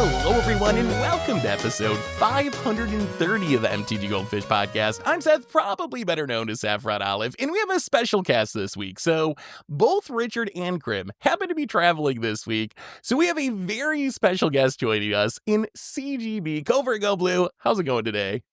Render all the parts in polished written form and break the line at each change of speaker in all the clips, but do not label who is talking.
Hello, everyone, and welcome to episode 530 of the MTGGoldfish podcast. I'm Seth, probably better known as Saffron Olive, and we have a special cast this week. So, both Richard and Crim happen to be traveling this week, so we have a very special guest joining us in CGB. Covert Go Blue, how's it going today?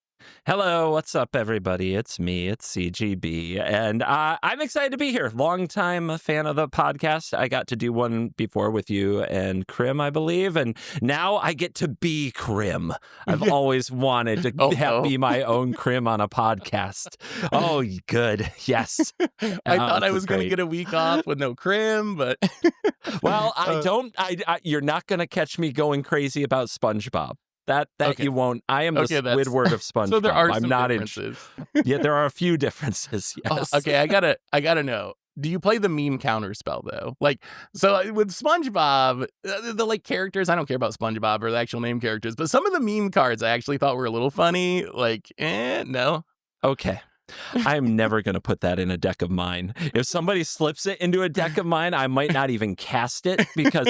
Hello, what's up, everybody? It's me, it's CGB, and I'm excited to be here. Long-time fan of the podcast. I got to do one before with you and Crim, I believe, and now I get to be Crim. I've always wanted to be my own Crim on a podcast. Oh, good. Yes.
I thought I was going to get a week off with no Crim, but...
Well, you're not going to catch me going crazy about SpongeBob. That okay. You won't. I am the Squidward of SpongeBob.
So there are
I'm
some
not
differences.
Yeah, there are a few differences. Yes.
Oh, okay, I gotta know. Do you play the meme counterspell though? Like, so with SpongeBob, the like characters, I don't care about SpongeBob or the actual name characters, but some of the meme cards I actually thought were a little funny. Like, no.
Okay. I'm never going to put that in a deck of mine. If somebody slips it into a deck of mine, I might not even cast it because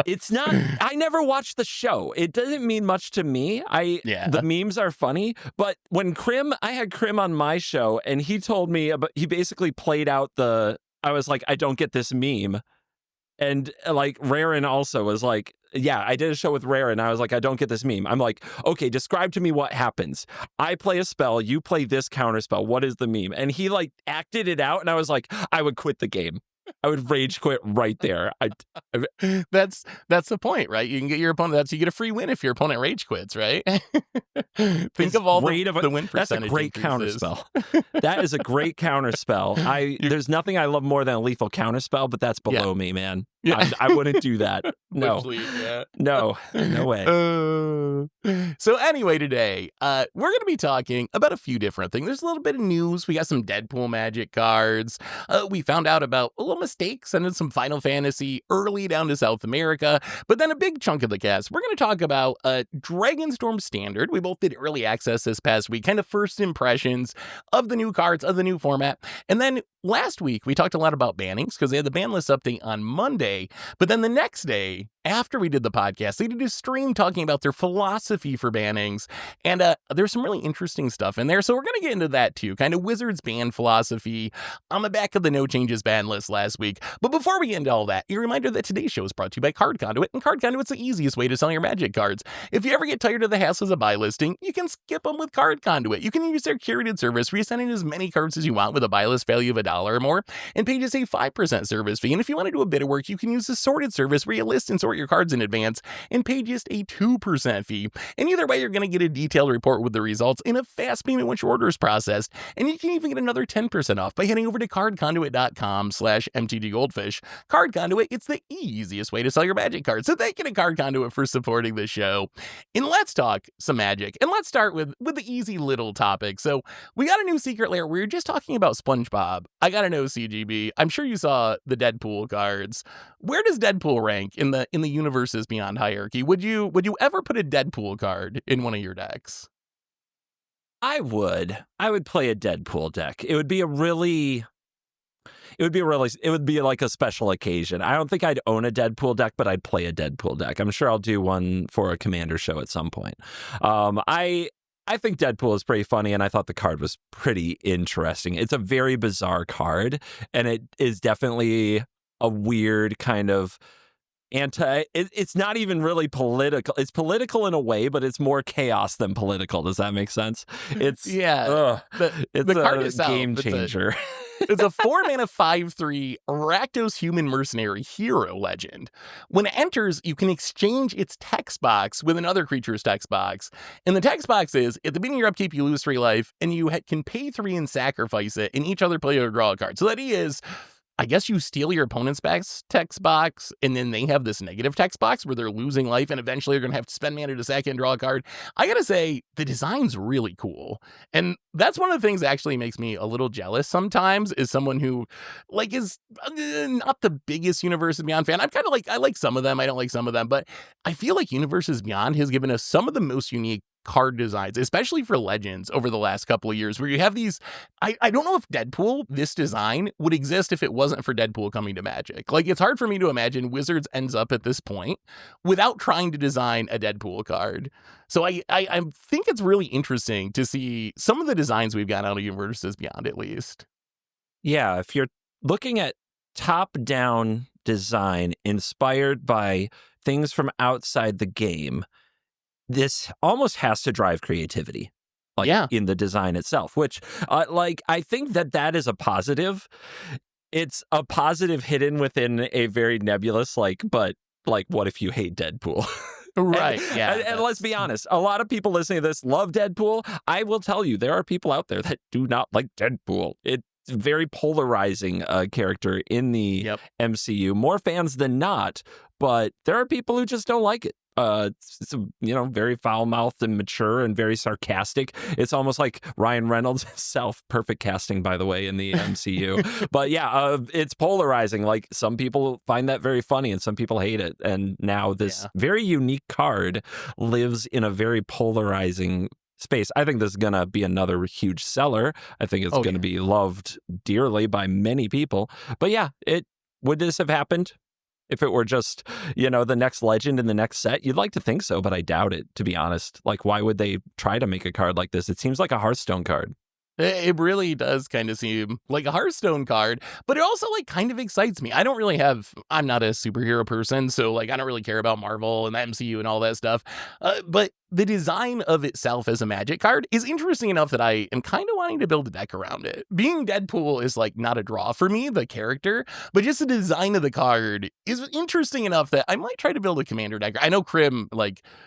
it's not, I never watched the show. It doesn't mean much to me. The memes are funny, but when I had Crim on my show and he told me he basically played out I was like, I don't get this meme. And like Rarin also was like, yeah, I did a show with Rarin and I was like, I don't get this meme. I'm like, okay, describe to me what happens. I play a spell, you play this counter spell. What is the meme? And he like acted it out and I was like, I would quit the game. I would rage quit right there.
That's the point, right? You can get your opponent. You get a free win if your opponent rage quits, right? Think of all the win percentage.
That's a great counterspell. That is a great counterspell. There's nothing I love more than a lethal counterspell, but that's below me, man. Yeah. I wouldn't do that. No, no way.
So anyway, today we're going to be talking about a few different things. There's a little bit of news. We got some Deadpool Magic cards. We found out about a little mistakes and some Final Fantasy early down to South America. But then a big chunk of the cast, we're going to talk about Dragonstorm Standard. We both did early access this past week, kind of first impressions of the new cards, of the new format. And then last week, we talked a lot about bannings because they had the ban list update on Monday. But then the next day, after we did the podcast, they did a stream talking about their philosophy for bannings. And there's some really interesting stuff in there. So we're going to get into that too, kind of Wizards ban philosophy on the back of the no changes ban list last week. But before we get into all that, a reminder that today's show is brought to you by Card Conduit. And Card Conduit's the easiest way to sell your Magic cards. If you ever get tired of the hassles of buy listing, you can skip them with Card Conduit. You can use their curated service where you send in as many cards as you want with a buy list value of $1 or more and pay just a 5% service fee. And if you want to do a bit of work, you can use the sorted service where you list and sort your cards in advance and pay just a 2% fee. And either way, you're going to get a detailed report with the results in a fast payment once your order is processed. And you can even get another 10% off by heading over to cardconduit.com/MTGGoldfish. Card Conduit, it's the easiest way to sell your Magic cards. So thank you to Card Conduit for supporting the show. And let's talk some Magic. And let's start with the easy little topic. So we got a new secret lair. We were just talking about SpongeBob. I got to know, CGB, I'm sure you saw the Deadpool cards. Where does Deadpool rank in the universes beyond hierarchy? Would you ever put a Deadpool card in one of your decks?
I would play a Deadpool deck. It would be like a special occasion. I don't think I'd own a Deadpool deck, but I'd play a Deadpool deck. I'm sure I'll do one for a Commander show at some point. I think Deadpool is pretty funny, and I thought the card was pretty interesting. It's a very bizarre card, and it is definitely a weird kind of it's not even really political. It's political in a way, but it's more chaos than political. Does that make sense? It's
the card
a game changer.
It's a 4-mana 5/3 Rakdos Human Mercenary Hero Legend. When it enters, you can exchange its text box with another creature's text box. And the text box is, at the beginning of your upkeep, you lose 3 life, and you can pay 3 and sacrifice it, and each other player will draw a card. So that is, I guess you steal your opponent's text box, and then they have this negative text box where they're losing life, and eventually you're going to have to spend mana to sack and draw a card. I got to say, the design's really cool. And that's one of the things that actually makes me a little jealous sometimes, is someone who, like, is not the biggest Universes Beyond fan. I'm kind of like, I like some of them, I don't like some of them, but I feel like Universes Beyond has given us some of the most unique card designs, especially for Legends over the last couple of years, where you have these, I don't know if Deadpool, this design, would exist if it wasn't for Deadpool coming to Magic. Like, it's hard for me to imagine Wizards ends up at this point without trying to design a Deadpool card. So I think it's really interesting to see some of the designs we've got out of Universes Beyond, at least.
Yeah, if you're looking at top-down design inspired by things from outside the game, this almost has to drive creativity, in the design itself, which, I think that is a positive. It's a positive hidden within a very nebulous, but what if you hate Deadpool?
Right,
and let's be honest, a lot of people listening to this love Deadpool. I will tell you, there are people out there that do not like Deadpool. It's a very polarizing character in the MCU. More fans than not, but there are people who just don't like it. It's very foul-mouthed and mature and very sarcastic. It's almost like Ryan Reynolds himself. Perfect casting, by the way, in the MCU. But it's polarizing. Like, some people find that very funny and some people hate it. And now this very unique card lives in a very polarizing space. I think this is going to be another huge seller. I think it's going to be loved dearly by many people. But would this have happened if it were just, the next Legend in the next set? You'd like to think so, but I doubt it, to be honest. Like, why would they try to make a card like this? It seems like a Hearthstone card.
It really does kind of seem like a Hearthstone card, but it also kind of excites me. I'm not a superhero person, so I don't really care about Marvel and the MCU and all that stuff. But the design of itself as a Magic card is interesting enough that I am kind of wanting to build a deck around it. Being Deadpool is not a draw for me, the character, but just the design of the card is interesting enough that I might try to build a commander deck. I know Crim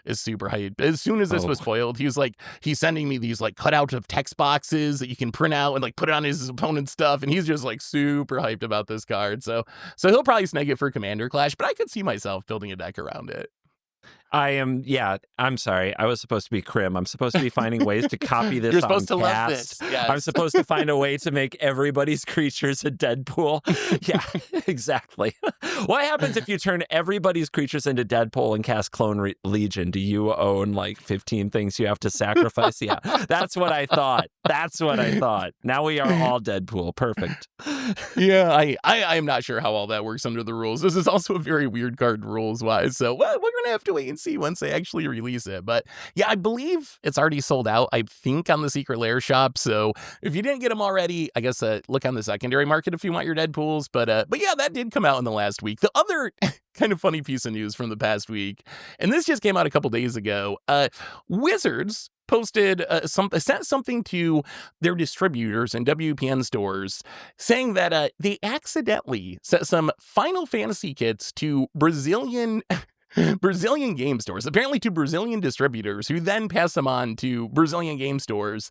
is super hyped. As soon as this was foiled, he's sending me these cutouts of text boxes that you can print out and put it on his opponent's stuff, and he's just super hyped about this card. So he'll probably snag it for Commander Clash, but I could see myself building a deck around it.
I'm sorry. I was supposed to be Crim. I'm supposed to be finding ways to copy this.
You're supposed to
cast.
love this. Yes.
I'm supposed to find a way to make everybody's creatures a Deadpool. Yeah, exactly. What happens if you turn everybody's creatures into Deadpool and cast Clone Legion? Do you own 15 things you have to sacrifice? Yeah, that's what I thought. Now we are all Deadpool. Perfect.
Yeah, I'm not sure how all that works under the rules. This is also a very weird card rules-wise, so we're going to have to wait and see once they actually release it. But yeah, I believe it's already sold out, I think, on the Secret Lair shop. So if you didn't get them already, I guess look on the secondary market if you want your Deadpools. But yeah, that did come out in the last week. The other kind of funny piece of news from the past week, and this just came out a couple days ago, Wizards posted sent something to their distributors and WPN stores saying that they accidentally sent some Final Fantasy kits to Brazilian game stores, apparently to Brazilian distributors, who then pass them on to Brazilian game stores.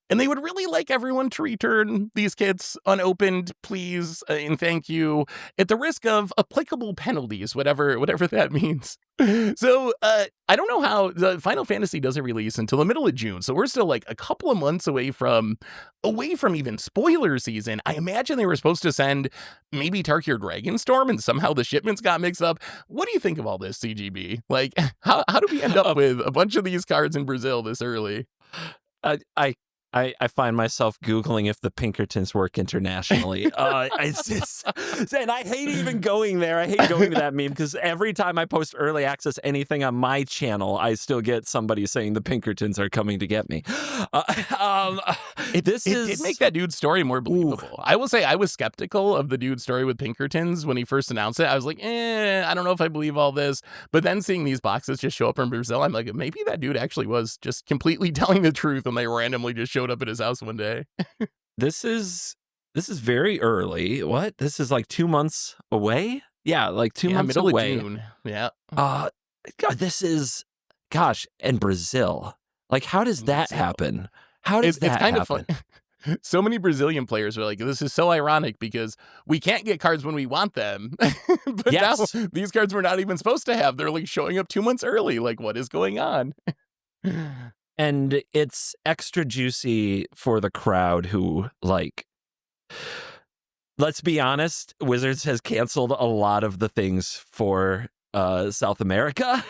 And they would really like everyone to return these kits unopened, please, and thank you, at the risk of applicable penalties, whatever that means. So I don't know how the Final Fantasy doesn't release until the middle of June. So we're still a couple of months away from even spoiler season. I imagine they were supposed to send maybe Tarkir Dragonstorm, and somehow the shipments got mixed up. What do you think of all this, CGB? How do we end up with a bunch of these cards in Brazil this early?
I find myself Googling if the Pinkertons work internationally. And I hate even going there. I hate going to that meme because every time I post early access anything on my channel, I still get somebody saying the Pinkertons are coming to get me.
It did make that dude's story more believable. Ooh. I will say I was skeptical of the dude's story with Pinkertons when he first announced it. I was like, I don't know if I believe all this. But then seeing these boxes just show up in Brazil, I'm like, maybe that dude actually was just completely telling the truth and they randomly just showed up at his house one day.
This is very early. What? This is 2 months away? Yeah, 2 months
middle
away.
Of June. Yeah.
God, this is, and Brazil. How does that happen? How does that happen?
Of fun. So many Brazilian players are like, this is so ironic because we can't get cards when we want them. But now these cards we're not even supposed to have. They're showing up 2 months early. What is going on?
And it's extra juicy for the crowd who, let's be honest, Wizards has canceled a lot of the things for South America.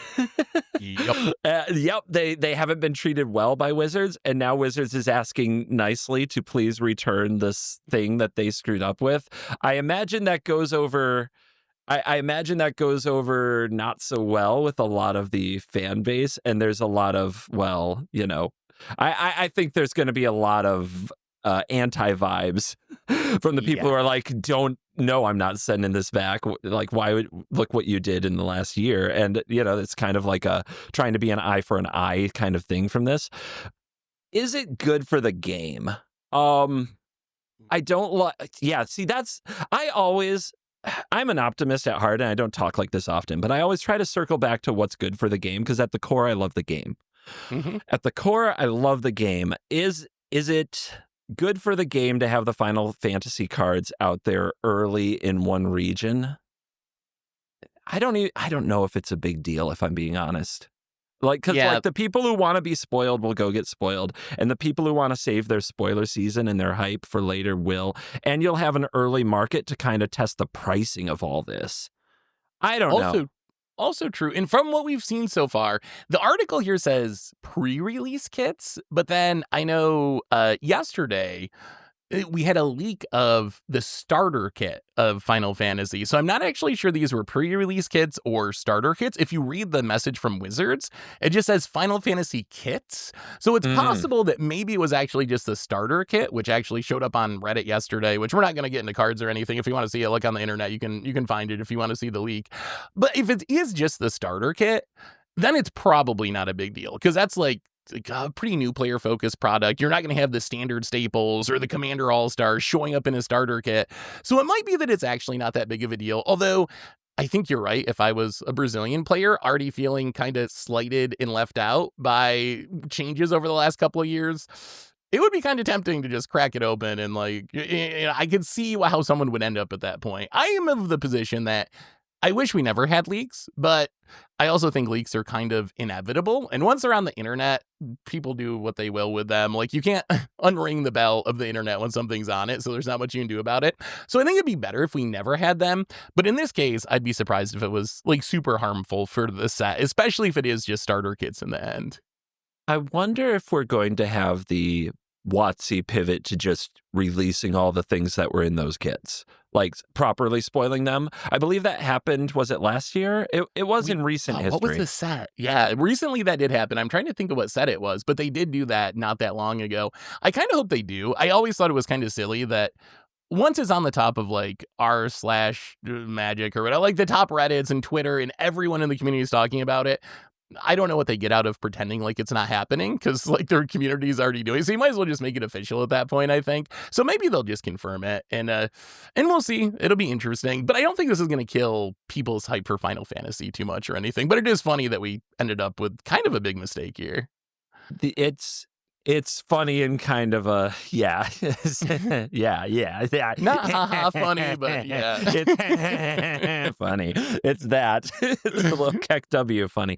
Yep.
Yep, they haven't been treated well by Wizards, and now Wizards is asking nicely to please return this thing that they screwed up with. I imagine that goes over. I imagine that goes over not so well with a lot of the fan base, and there's a lot of, well, you know, I think there's going to be a lot of anti-vibes from the people who are like, I'm not sending this back. Like, why would, look what you did in the last year. And, you know, it's kind of like a trying to be an eye for an eye kind of thing from this. Is it good for the game? I don't like, see, I'm an optimist at heart, and I don't talk like this often, but I always try to circle back to what's good for the game, because at the core, I love the game. Mm-hmm. At the core, I love the game. Is it good for the game to have the Final Fantasy cards out there early in one region? I don't know if it's a big deal, if I'm being honest. Like, because like the people who want to be spoiled will go get spoiled, and the people who want to save their spoiler season and their hype for later will. And you'll have an early market to kind of test the pricing of all this. I don't know.
Also true. And from what we've seen so far, the article here says pre-release kits, but then I know yesterday we had a leak of the starter kit of Final Fantasy. So I'm not actually sure these were pre-release kits or starter kits. If you read the message from Wizards, it just says Final Fantasy kits. So it's possible that maybe it was actually just the starter kit, which actually showed up on Reddit yesterday, which we're not going to get into cards or anything. If you want to see it, look on the internet. You can find it if you want to see the leak. But if it is just the starter kit, then it's probably not a big deal, because that's like a pretty new player-focused product. You're not going to have the standard staples or the Commander All-Stars showing up in a starter kit. So it might be that it's actually not that big of a deal. Although, I think you're right. If I was a Brazilian player already feeling kind of slighted and left out by changes over the last couple of years, it would be kind of tempting to just crack it open. And like, I could see how someone would end up at that point. I am of the position that I wish we never had leaks, but I also think leaks are kind of inevitable. And once they're on the internet, people do what they will with them. Like, you can't unring the bell of the internet when something's on it, so there's not much you can do about it. So I think it'd be better if we never had them. But in this case, I'd be surprised if it was like super harmful for the set, especially if it is just starter kits in the end.
I wonder if we're going to have the WotC pivot to just releasing all the things that were in those kits, like properly spoiling them. I believe that happened, was it last year? It was in recent history.
What was the set? Yeah, recently that did happen. I'm trying to think of what set it was, but they did do that not that long ago. I kind of hope they do. I always thought it was kind of silly that once it's on the top of like r/magic or whatever, like the top Reddits and Twitter, and everyone in the community is talking about it, I don't know what they get out of pretending like it's not happening, because like their community is already doing it. So you might as well just make it official at that point, I think. So maybe they'll just confirm it, and we'll see. It'll be interesting. But I don't think this is going to kill people's hype for Final Fantasy too much or anything. But it is funny that we ended up with kind of a big mistake here.
It's funny and kind of a, yeah.
Not funny, but yeah.
It's funny. It's that. It's a little KEKW funny.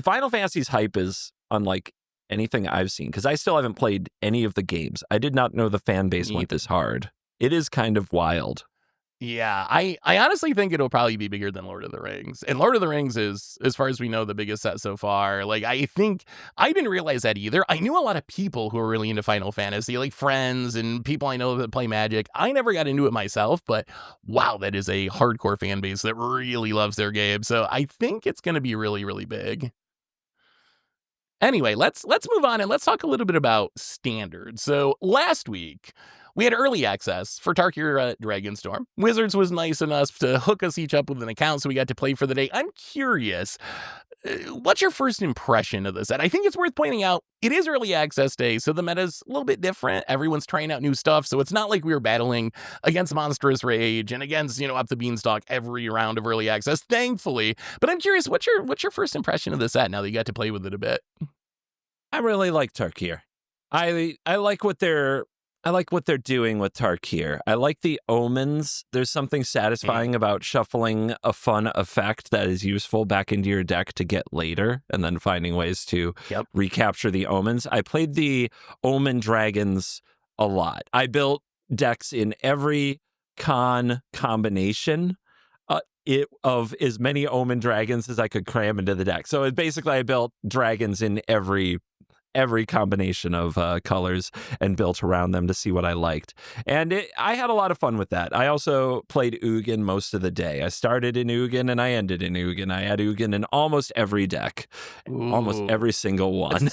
Final Fantasy's hype is unlike anything I've seen, because I still haven't played any of the games. I did not know the fan base went this hard. It is kind of wild.
Yeah, I honestly think it'll probably be bigger than Lord of the Rings. And Lord of the Rings is, as far as we know, the biggest set so far. Like, I think I didn't realize that either. I knew a lot of people who are really into Final Fantasy, like friends and people I know that play Magic. I never got into it myself, but wow, that is a hardcore fan base that really loves their game. So I think it's going to be really, really big. Anyway, let's move on and let's talk a little bit about standard. So last week, we had early access for Tarkir Dragonstorm. Wizards was nice enough to hook us each up with an account so we got to play for the day. I'm curious, what's your first impression of this set? I think it's worth pointing out, it is early access day, so the meta's a little bit different. Everyone's trying out new stuff, so it's not like we were battling against Monstrous Rage and against, up the beanstalk every round of early access, thankfully. But I'm curious, what's your first impression of the set now that you got to play with it a bit?
I really like Tarkir. I like what they're doing with Tarkir. I like the omens. There's something satisfying about shuffling a fun effect that is useful back into your deck to get later, and then finding ways to recapture the omens. I played the omen dragons a lot. I built decks in every combination. of as many Omen dragons as I could cram into the deck. So basically I built dragons in every combination of colors and built around them to see what I liked. And I had a lot of fun with that. I also played Ugin most of the day. I started in Ugin and I ended in Ugin. I had Ugin in almost every deck, almost every single one.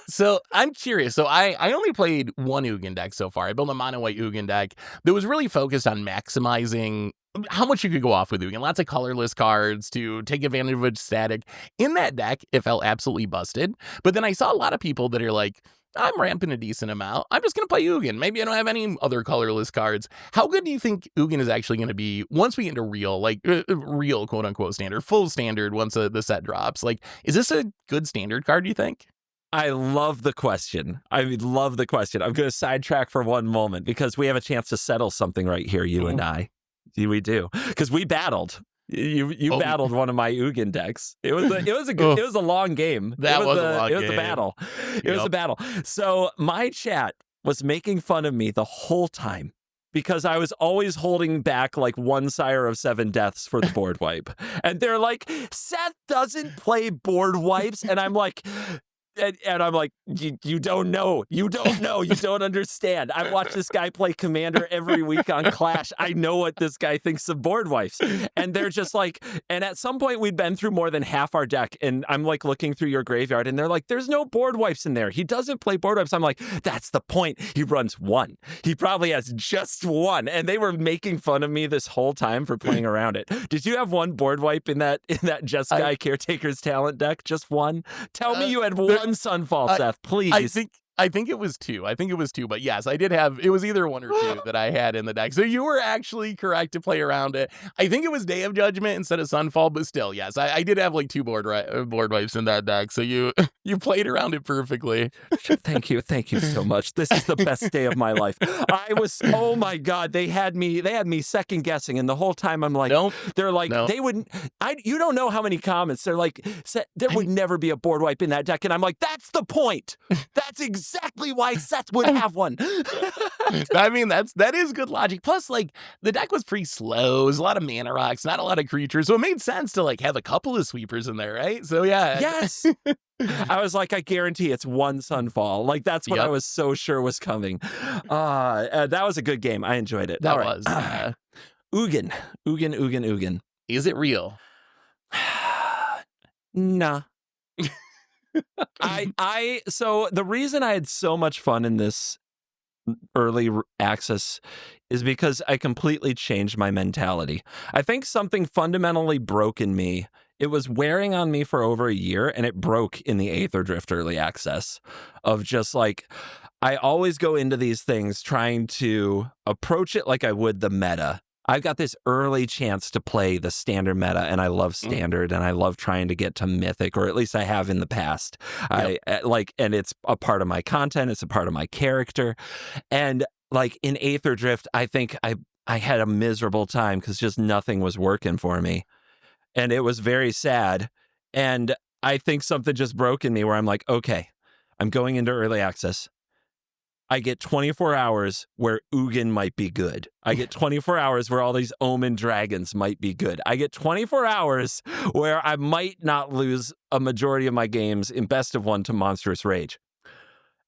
So I'm curious. So I only played one Ugin deck so far. I built a mono white Ugin deck that was really focused on maximizing how much you could go off with Ugin. Lots of colorless cards to take advantage of its static. In that deck, it felt absolutely busted. But then I saw a lot of people that are like, I'm ramping a decent amount. I'm just going to play Ugin. Maybe I don't have any other colorless cards. How good do you think Ugin is actually going to be once we get into real, like real quote unquote standard, full standard once the set drops? Like, is this a good standard card, do you think?
I love the question. I love the question. I'm going to sidetrack for one moment because we have a chance to settle something right here, you and I. We do, because we battled. You battled one of my Ugin decks. It was a long game.
That was a long game.
It was a battle. It was a battle. So my chat was making fun of me the whole time because I was always holding back like one Sire of 7 Deaths for the board wipe, and they're like, Seth doesn't play board wipes, and I'm like. And I'm like, you don't know. You don't know. You don't understand. I watch this guy play Commander every week on Clash. I know what this guy thinks of board wipes. And they're just like, and at some point we'd been through more than half our deck. And I'm like looking through your graveyard and they're like, there's no board wipes in there. He doesn't play board wipes. I'm like, that's the point. He runs one. He probably has just one. And they were making fun of me this whole time for playing around it. Did you have one board wipe in that Just Guy Caretaker's Talent deck? Just one? Tell me you had one Sunfall, Seth, please.
I think it was two. But yes, I did have, it was either one or two that I had in the deck. So you were actually correct to play around it. I think it was Day of Judgment instead of Sunfall, but still, yes, I did have like two board wipes in that deck. So you played around it perfectly.
Thank you so much. This is the best day of my life. Oh my God, they had me second guessing, and the whole time I'm like, they wouldn't. You don't know how many comments they're like, there would never be a board wipe in that deck, and I'm like, that's the point. That's exactly why Seth would have one.
I mean, that is good logic. Plus, like, the deck was pretty slow. It was a lot of mana rocks, not a lot of creatures. So it made sense to like have a couple of sweepers in there, right? So yeah.
Yes. I was like, I guarantee it's one Sunfall. Like, that's what I was so sure was coming. That was a good game. I enjoyed it.
That was.
Ugin.
Is it real?
Nah. So the reason I had so much fun in this early access is because I completely changed my mentality. I think something fundamentally broke in me. It was wearing on me for over a year, and it broke in the Aether Drift early access of just like, I always go into these things trying to approach it like I would the meta. I've got this early chance to play the standard meta, and I love standard, and I love trying to get to mythic, or at least I have in the past. And it's a part of my content. It's a part of my character. And like in Aether Drift, I think I had a miserable time because just nothing was working for me. And it was very sad. And I think something just broke in me where I'm like, okay, I'm going into early access. I get 24 hours where Ugin might be good. I get 24 hours where all these Omen dragons might be good. I get 24 hours where I might not lose a majority of my games in best of one to Monstrous Rage.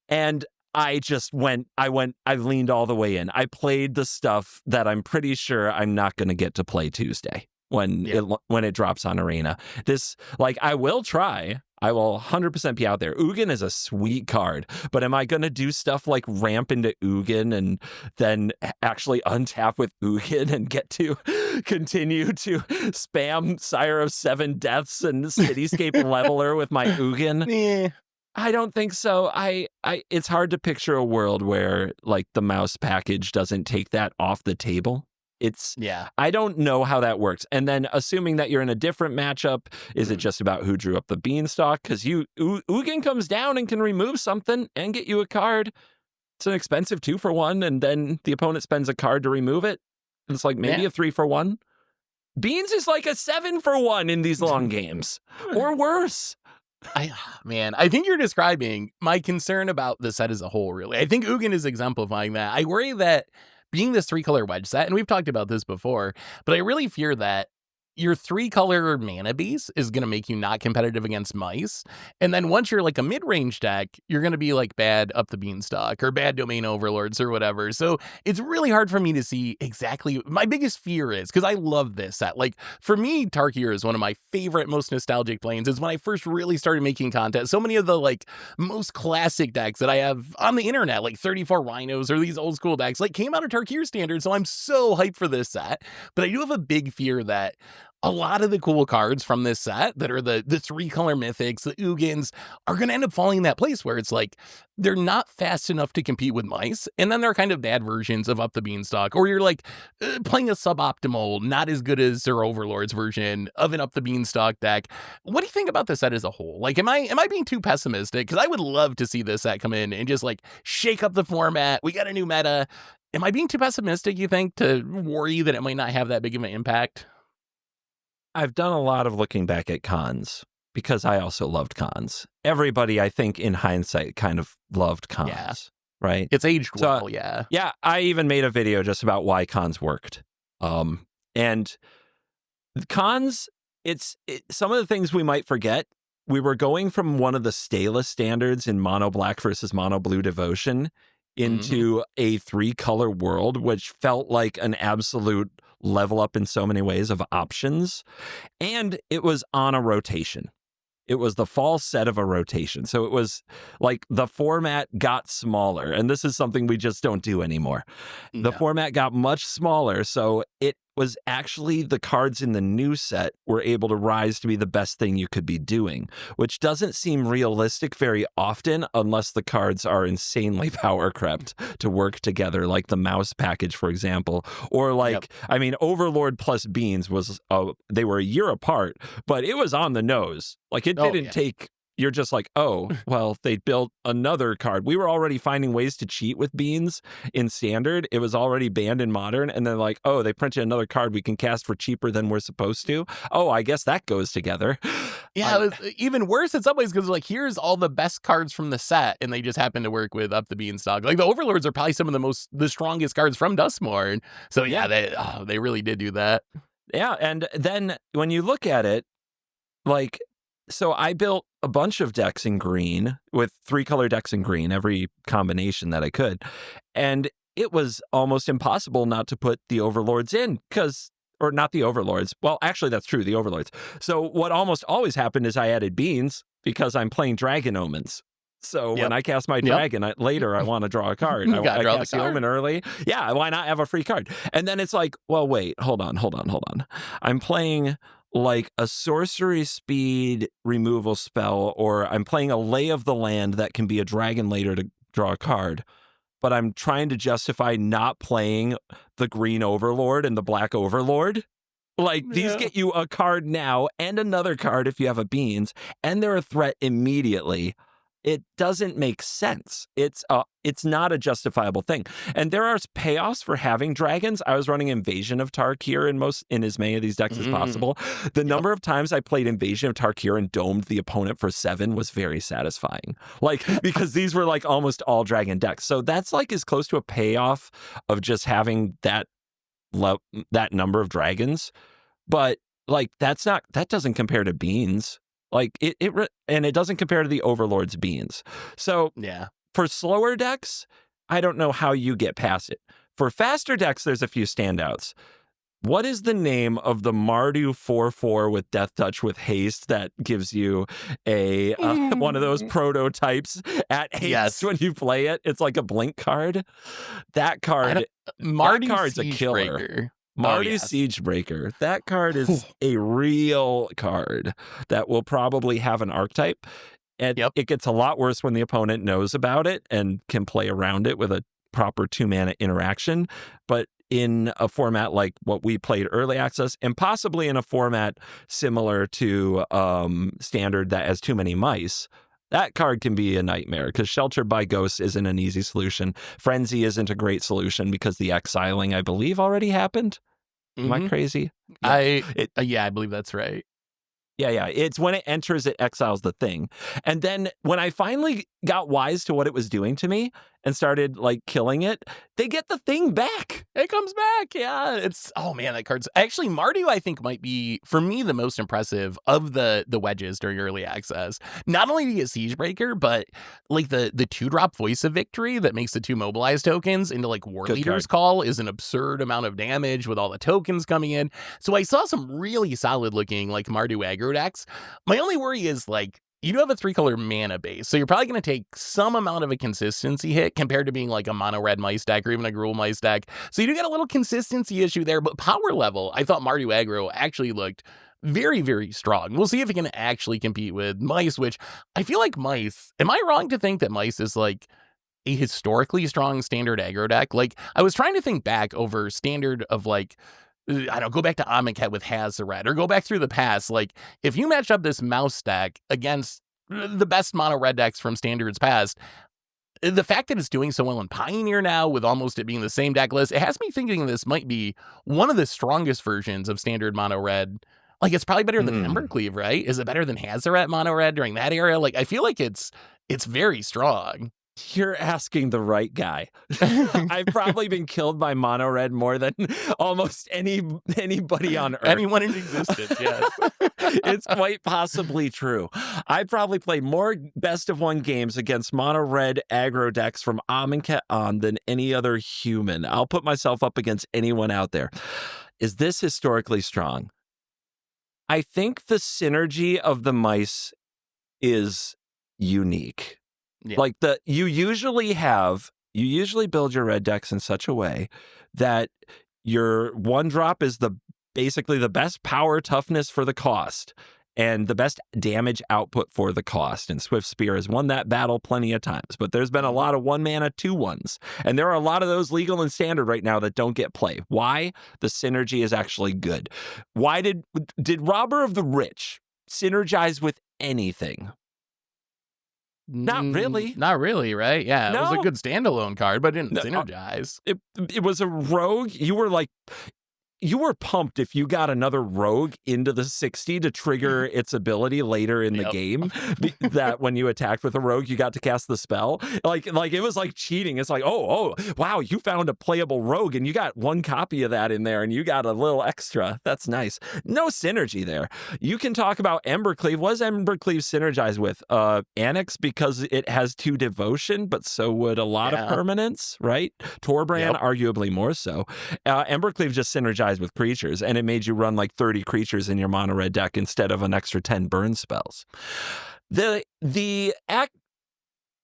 And I leaned all the way in. I played the stuff that I'm pretty sure I'm not going to get to play Tuesday when it drops on Arena. I will try. I will 100% be out there. Ugin is a sweet card, but am I going to do stuff like ramp into Ugin and then actually untap with Ugin and get to continue to spam Sire of 7 Deaths and Cityscape Leveler with my Ugin?
Yeah.
I don't think so. It's hard to picture a world where like the mouse package doesn't take that off the table. I don't know how that works. And then assuming that you're in a different matchup, is it just about who drew up the beanstalk? Because Ugin comes down and can remove something and get you a card. It's an expensive 2-for-1, and then the opponent spends a card to remove it. And it's like maybe a 3-for-1. Beans is like a 7-for-1 in these long games, or worse.
I think you're describing my concern about the set as a whole, really. I think Ugin is exemplifying that. I worry that being this 3-color wedge set, and we've talked about this before, but I really fear that your 3-color mana base is going to make you not competitive against mice. And then once you're like a mid-range deck, you're going to be like bad up the beanstalk or bad domain overlords or whatever. So it's really hard for me to see exactly. My biggest fear is, because I love this set. Like for me, Tarkir is one of my favorite, most nostalgic planes. Is when I first really started making content. So many of the like most classic decks that I have on the internet, like 34 Rhinos or these old school decks, like came out of Tarkir standard. So I'm so hyped for this set. But I do have a big fear that a lot of the cool cards from this set that are the 3-color mythics, the Ugins, are going to end up falling in that place where it's like they're not fast enough to compete with mice, and then they're kind of bad versions of Up the Beanstalk, or you're like playing a suboptimal, not as good as their Overlord's version of an Up the Beanstalk deck. What do you think about this set as a whole? Like, am I being too pessimistic? Because I would love to see this set come in and just like shake up the format. We got a new meta. Am I being too pessimistic, you think, to worry that it might not have that big of an impact?
I've done a lot of looking back at cons because I also loved cons. Everybody, I think, in hindsight, kind of loved cons, right?
It's aged well, yeah.
Yeah, I even made a video just about why cons worked. And cons, some of the things we might forget. We were going from one of the stalest standards in mono black versus mono blue devotion into a 3-color world, which felt like an absolute level up in so many ways of options. And it was on a rotation. It was the fall set of a rotation. So it was like the format got smaller. And this is something we just don't do anymore. The format got much smaller. So it was actually the cards in the new set were able to rise to be the best thing you could be doing, which doesn't seem realistic very often unless the cards are insanely power crept to work together, like the mouse package, for example. Or like, I mean, Overlord plus Beans was, they were a year apart, but it was on the nose. Like it didn't take... You're just like, oh, well, they built another card. We were already finding ways to cheat with Beans in Standard. It was already banned in Modern. And then like, oh, they printed another card we can cast for cheaper than we're supposed to. Oh, I guess that goes together.
Yeah, it was even worse in some ways because like, here's all the best cards from the set. And they just happen to work with Up the Beanstalk. Like the Overlords are probably some of the strongest cards from Duskmourn. So yeah, they really did do that.
Yeah. And then when you look at it, like, so I built a bunch of decks in green with 3-color decks in green, every combination that I could. And it was almost impossible not to put the Overlords in or not the Overlords. Well, actually, that's true, the Overlords. So what almost always happened is I added Beans because I'm playing Dragon Omens. So when I cast my dragon, later I want to draw a card. I cast the Omen early. Yeah, why not have a free card? And then it's like, well, wait, hold on. I'm playing like a sorcery speed removal spell, or I'm playing a Lay of the Land that can be a dragon later to draw a card. But I'm trying to justify not playing the green Overlord and the black Overlord. Like, these get you a card now and another card if you have a Beans, and they're a threat immediately. It doesn't make sense. It's not a justifiable thing. And there are payoffs for having dragons. I was running Invasion of Tarkir in as many of these decks as possible. The number of times I played Invasion of Tarkir and domed the opponent for 7 was very satisfying. Like, because these were like almost all dragon decks. So that's like as close to a payoff of just having that number of dragons. But like, that doesn't compare to Beans. Like and it doesn't compare to the Overlord's Beans. So for slower decks, I don't know how you get past it. For faster decks, there's a few standouts. What is the name of the Mardu 4/4 with Death Touch with haste that gives you a one of those prototypes at haste when you play it? It's like a blink card. That card's a killer.
Breaker.
Mardu Siegebreaker. That card is a real card that will probably have an archetype. And it gets a lot worse when the opponent knows about it and can play around it with a proper 2-mana interaction. But in a format like what we played early access, and possibly in a format similar to Standard that has too many mice, that card can be a nightmare because Sheltered by Ghosts isn't an easy solution. Frenzy isn't a great solution because the exiling, I believe, already happened. Am I crazy?
I believe that's right.
Yeah. It's when it enters, it exiles the thing. And then when I finally got wise to what it was doing to me, and started like killing it, they get the thing back.
It comes back. Yeah. Oh man, that card's actually Mardu, I think, might be for me the most impressive of the wedges during early access. Not only do you get Siegebreaker, but like the 2-drop Voice of Victory that makes the 2 mobilized tokens into like War Leader's Call is an absurd amount of damage with all the tokens coming in. So I saw some really solid looking like Mardu aggro decks. My only worry is like, you do have a 3-color mana base, so you're probably going to take some amount of a consistency hit compared to being like a mono red mice deck or even a Gruul mice deck. So you do get a little consistency issue there, but power level, I thought Mardu aggro actually looked very, very strong. We'll see if it can actually compete with mice, which I feel like mice, am I wrong to think that mice is like a historically strong standard aggro deck? Like, I was trying to think back over standard of like, I don't know, go back to Amonkhet with Hazoret, or go back through the past. Like, if you match up this mouse deck against the best mono red decks from standards past, the fact that it's doing so well in Pioneer now, with almost it being the same deck list, it has me thinking this might be one of the strongest versions of standard mono red. Like, it's probably better than Embercleave, right? Is it better than Hazoret mono red during that era? Like, I feel like it's very strong.
You're asking the right guy. I've probably been killed by mono red more than almost anybody on Earth.
Anyone in existence, yes.
It's quite possibly true. I probably played more best of 1 games against mono red aggro decks from Amonkhet on than any other human. I'll put myself up against anyone out there. Is this historically strong? I think the synergy of the mice is unique. Yeah. Like you usually build your red decks in such a way that your 1-drop is basically the best power toughness for the cost and the best damage output for the cost. And Swift Spear has won that battle plenty of times, but there's been a lot of 1-mana 2/1s. And there are a lot of those legal and standard right now that don't get play. Why? The synergy is actually good. Why did Robber of the Rich synergize with anything? Not really.
Not really, right? Yeah, no. It was a good standalone card, but it didn't synergize.
It was a rogue. You were pumped if you got another rogue into the 60 to trigger its ability later in the game. That when you attacked with a rogue, you got to cast the spell. Like it was like cheating. It's like, oh, wow, you found a playable rogue and you got 1 copy of that in there and you got a little extra. That's nice. No synergy there. You can talk about Embercleave. What does Embercleave synergize with? Annex, because it has 2 devotion, but so would a lot of permanents, right? Torbrand, arguably more so. Embercleave just synergized with creatures, and it made you run like 30 creatures in your mono red deck instead of an extra 10 burn spells. The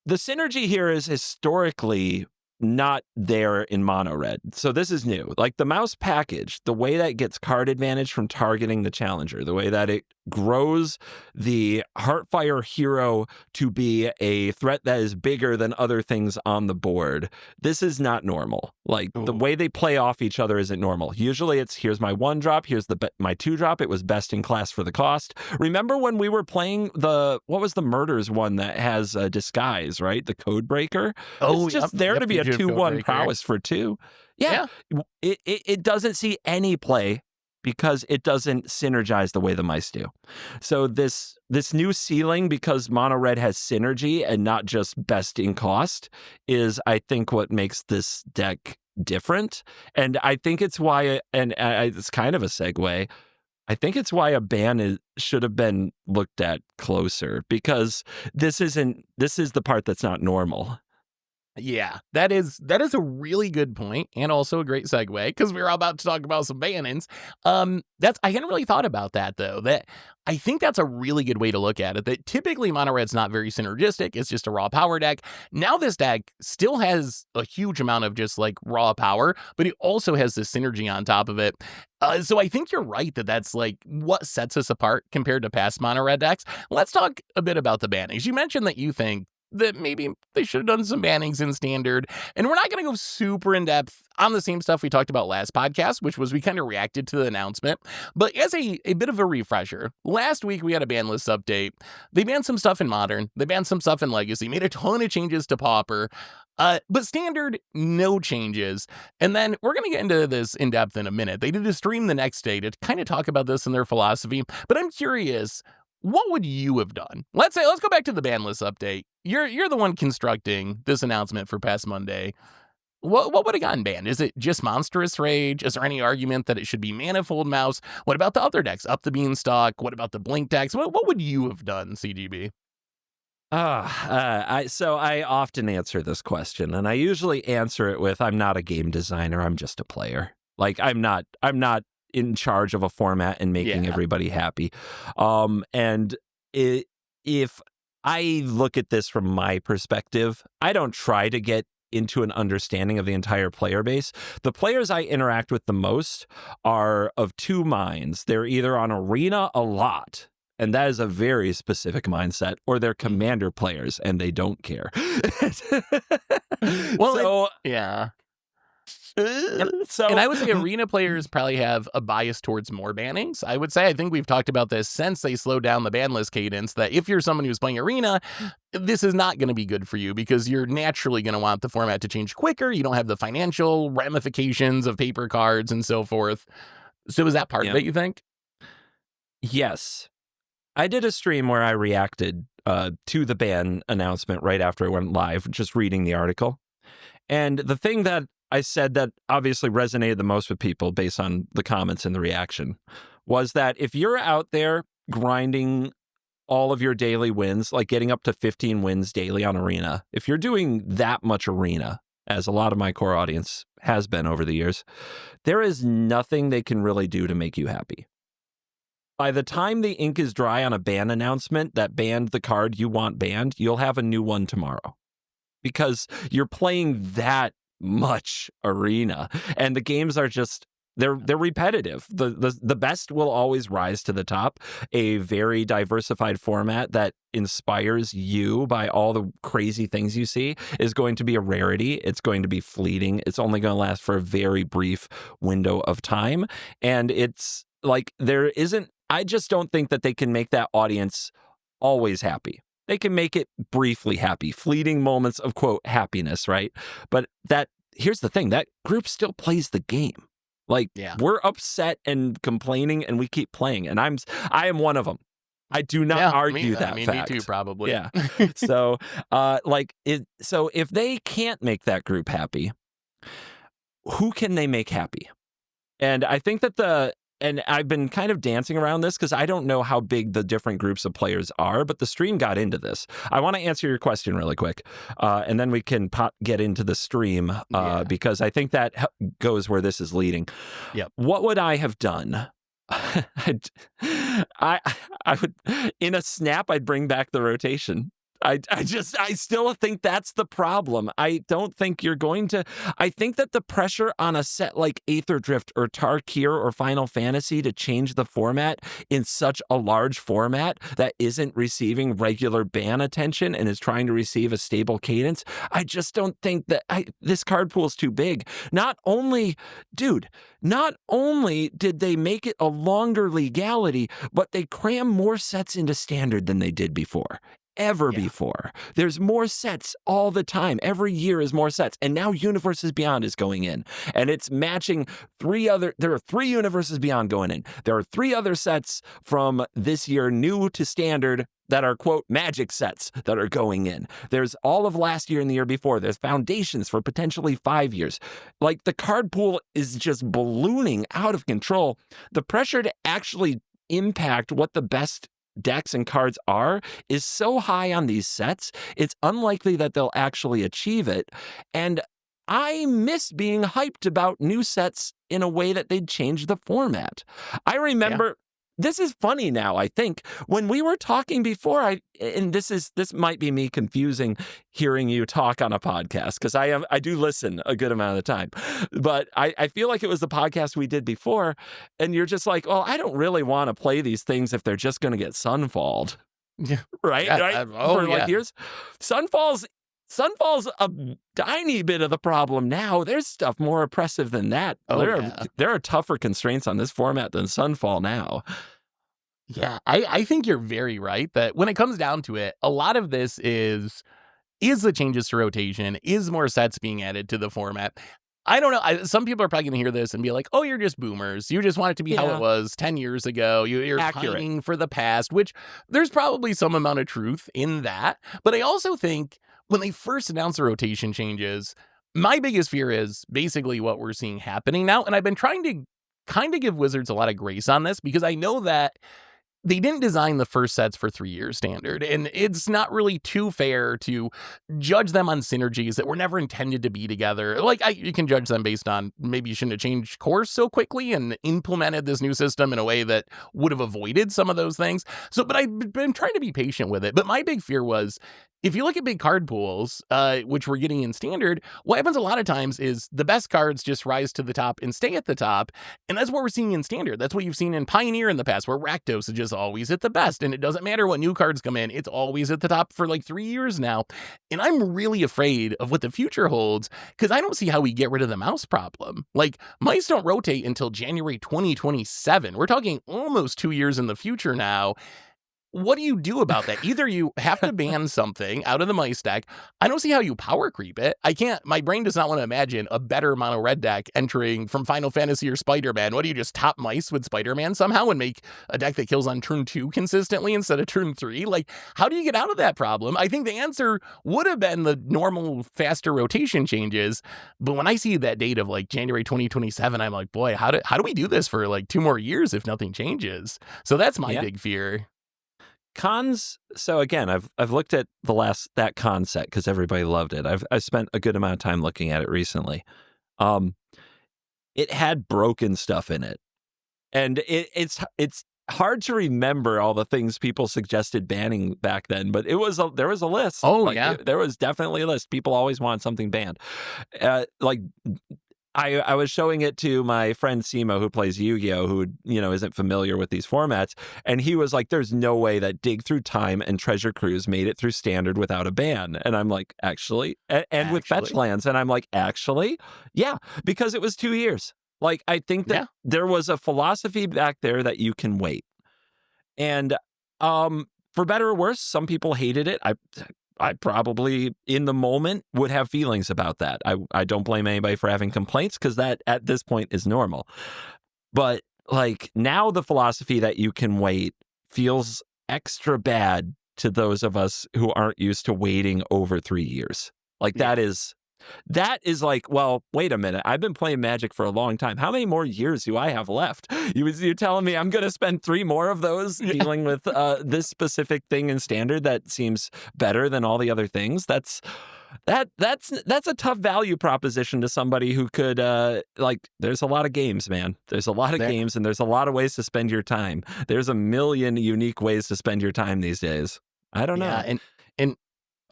synergy here is historically not there in mono red. So this is new. Like the mouse package, the way that gets card advantage from targeting the challenger, the way that it grows the Heartfire hero to be a threat that is bigger than other things on the board. This is not normal. Like the way they play off each other isn't normal. Usually it's here's my 1-drop, here's my 2-drop. It was best in class for the cost. Remember when we were playing what was the Murders one that has a disguise, right? The Codebreaker. It's just there to be a 2/1 prowess for 2. Yeah. It doesn't see any play because it doesn't synergize the way the mice do. So this new ceiling, because mono red has synergy and not just best in cost, is I think what makes this deck different. And I think it's why, and it's kind of a segue, I think it's why a ban should have been looked at closer, because this is the part that's not normal.
Yeah, that is a really good point, and also a great segue, because we were about to talk about some bannings. I hadn't really thought about that, though. That I think that's a really good way to look at it. That typically mono red's not very synergistic; it's just a raw power deck. Now this deck still has a huge amount of just like raw power, but it also has this synergy on top of it. So I think you're right that that's like what sets us apart compared to past mono red decks. Let's talk a bit about the bannings. You mentioned that you think that maybe they should have done some bannings in standard. And we're not going to go super in depth on the same stuff we talked about last podcast, which was we kind of reacted to the announcement. But as a bit of a refresher, last week we had a ban list update. They banned some stuff in Modern. They banned some stuff in Legacy, made a ton of changes to Pauper. But standard, no changes. And then we're going to get into this in depth in a minute. They did a stream the next day to kind of talk about this and their philosophy. But I'm curious, what would you have done? Let's go back to the ban list update. You're the one constructing this announcement for past Monday. What would have gotten banned? Is it just Monstrous Rage? Is there any argument that it should be Manifold Mouse? What about the other decks? Up the Beanstalk? What about the Blink decks? What would you have done, CGB?
So I often answer this question, and I usually answer it with, I'm not a game designer, I'm just a player. Like, I'm not in charge of a format and making everybody happy. If I look at this from my perspective, I don't try to get into an understanding of the entire player base. The players I interact with the most are of two minds. They're either on Arena a lot, and that is a very specific mindset, or they're Commander players and they don't care.
Well, yeah. And I would say Arena players probably have a bias towards more bannings. I think we've talked about this since they slowed down the ban list cadence, that if you're someone who's playing Arena, this is not going to be good for you because you're naturally going to want the format to change quicker. You don't have the financial ramifications of paper cards and so forth. So is that part of it, you think?
Yes. I did a stream where I reacted to the ban announcement right after it went live, just reading the article. And the thing that I said that obviously resonated the most with people based on the comments and the reaction was that if you're out there grinding all of your daily wins, like getting up to 15 wins daily on Arena, if you're doing that much Arena, as a lot of my core audience has been over the years, there is nothing they can really do to make you happy. By the time the ink is dry on a ban announcement that banned the card you want banned, you'll have a new one tomorrow. Because you're playing that much Arena, and the games are just they're repetitive. The best will always rise to the top. A very diversified format that inspires you by all the crazy things you see is going to be a rarity. It's going to be fleeting. It's only going to last for a very brief window of time, and it's like I just don't think that they can make that audience always happy. They can make it briefly happy, fleeting moments of, quote, happiness, right? But here's the thing, that group still plays the game. Like, we're upset and complaining, and we keep playing, and I am one of them. I do not argue that fact.
Me too, probably.
Yeah. So, so if they can't make that group happy, who can they make happy? And I think that and I've been kind of dancing around this because I don't know how big the different groups of players are, but the stream got into this. I want to answer your question really quick, and then we can get into the stream because I think that goes where this is leading.
Yep.
What would I have done? I would, in a snap, I'd bring back the rotation. I still think that's the problem. I don't think you're going to. I think that the pressure on a set like Aether Drift or Tarkir or Final Fantasy to change the format in such a large format that isn't receiving regular ban attention and is trying to receive a stable cadence, I just don't think that this card pool is too big. Not only did they make it a longer legality, but they cram more sets into standard than they did before. Before. There's more sets all the time. Every year is more sets. And now Universes Beyond is going in. And it's matching there are 3 Universes Beyond going in. There are 3 other sets from this year, new to standard, that are, quote, magic sets that are going in. There's all of last year and the year before. There's foundations for potentially 5 years. Like, the card pool is just ballooning out of control. The pressure to actually impact what the best decks and cards are is so high on these sets, it's unlikely that they'll actually achieve it. And I miss being hyped about new sets in a way that they'd change the format. I remember, this is funny now, I think, when we were talking before, and this might be me confusing hearing you talk on a podcast, because I do listen a good amount of the time, but I feel like it was the podcast we did before, and you're just like, well, I don't really want to play these things if they're just going to get sunfalled. Yeah. Right? Like years. Sunfall's a tiny bit of the problem now. There's stuff more oppressive than that. There are tougher constraints on this format than Sunfall now.
Yeah, I think you're very right that when it comes down to it, a lot of this is the changes to rotation, is more sets being added to the format. I don't know. Some people are probably going to hear this and be like, oh, you're just boomers. You just want it to be how it was 10 years ago. You're pining for the past, which there's probably some amount of truth in that. But I also think when they first announced the rotation changes, my biggest fear is basically what we're seeing happening now. And I've been trying to kind of give Wizards a lot of grace on this because I know that they didn't design the first sets for 3 years standard, and it's not really too fair to judge them on synergies that were never intended to be together. Like, you can judge them based on maybe you shouldn't have changed course so quickly and implemented this new system in a way that would have avoided some of those things. But I've been trying to be patient with it. But my big fear was, if you look at big card pools, which we're getting in standard, what happens a lot of times is the best cards just rise to the top and stay at the top. And that's what we're seeing in standard. That's what you've seen in Pioneer in the past, where Rakdos is just always at the best. And it doesn't matter what new cards come in. It's always at the top for like 3 years now. And I'm really afraid of what the future holds because I don't see how we get rid of the mouse problem. Like, mice don't rotate until January 2027. We're talking almost 2 years in the future now. What do you do about that? Either you have to ban something out of the mice deck. I don't see how you power creep it. I can't. My brain does not want to imagine a better mono red deck entering from Final Fantasy or Spider-Man. What do you just top mice with Spider-Man somehow and make a deck that kills on turn 2 consistently instead of turn 3? Like, how do you get out of that problem? I think the answer would have been the normal, faster rotation changes. But when I see that date of like January 2027, I'm like, boy, how do we do this for like 2 more years if nothing changes? So that's my big fear.
Cons. So again, I've looked at that con set because everybody loved it. I've spent a good amount of time looking at it recently. It had broken stuff in it, and it's hard to remember all the things people suggested banning back then. But there was a list.
Oh,
there was definitely a list. People always want something banned. I was showing it to my friend Simo, who plays Yu-Gi-Oh!, who, isn't familiar with these formats. And he was like, there's no way that Dig Through Time and Treasure Cruise made it through standard without a ban. And I'm like, actually? And with fetch lands. And I'm like, actually? Yeah, because it was 2 years. Like, I think that there was a philosophy back there that you can wait. And for better or worse, some people hated it. I probably, in the moment, would have feelings about that. I don't blame anybody for having complaints because that, at this point, is normal. But, like, now the philosophy that you can wait feels extra bad to those of us who aren't used to waiting over 3 years. Like, that is like, well, wait a minute. I've been playing Magic for a long time. How many more years do I have left? You're telling me I'm going to spend 3 more of those dealing with this specific thing in standard that seems better than all the other things? That's a tough value proposition to somebody who could, there's a lot of games, man. There's a lot of games and there's a lot of ways to spend your time. There's a million unique ways to spend your time these days. I don't know.
And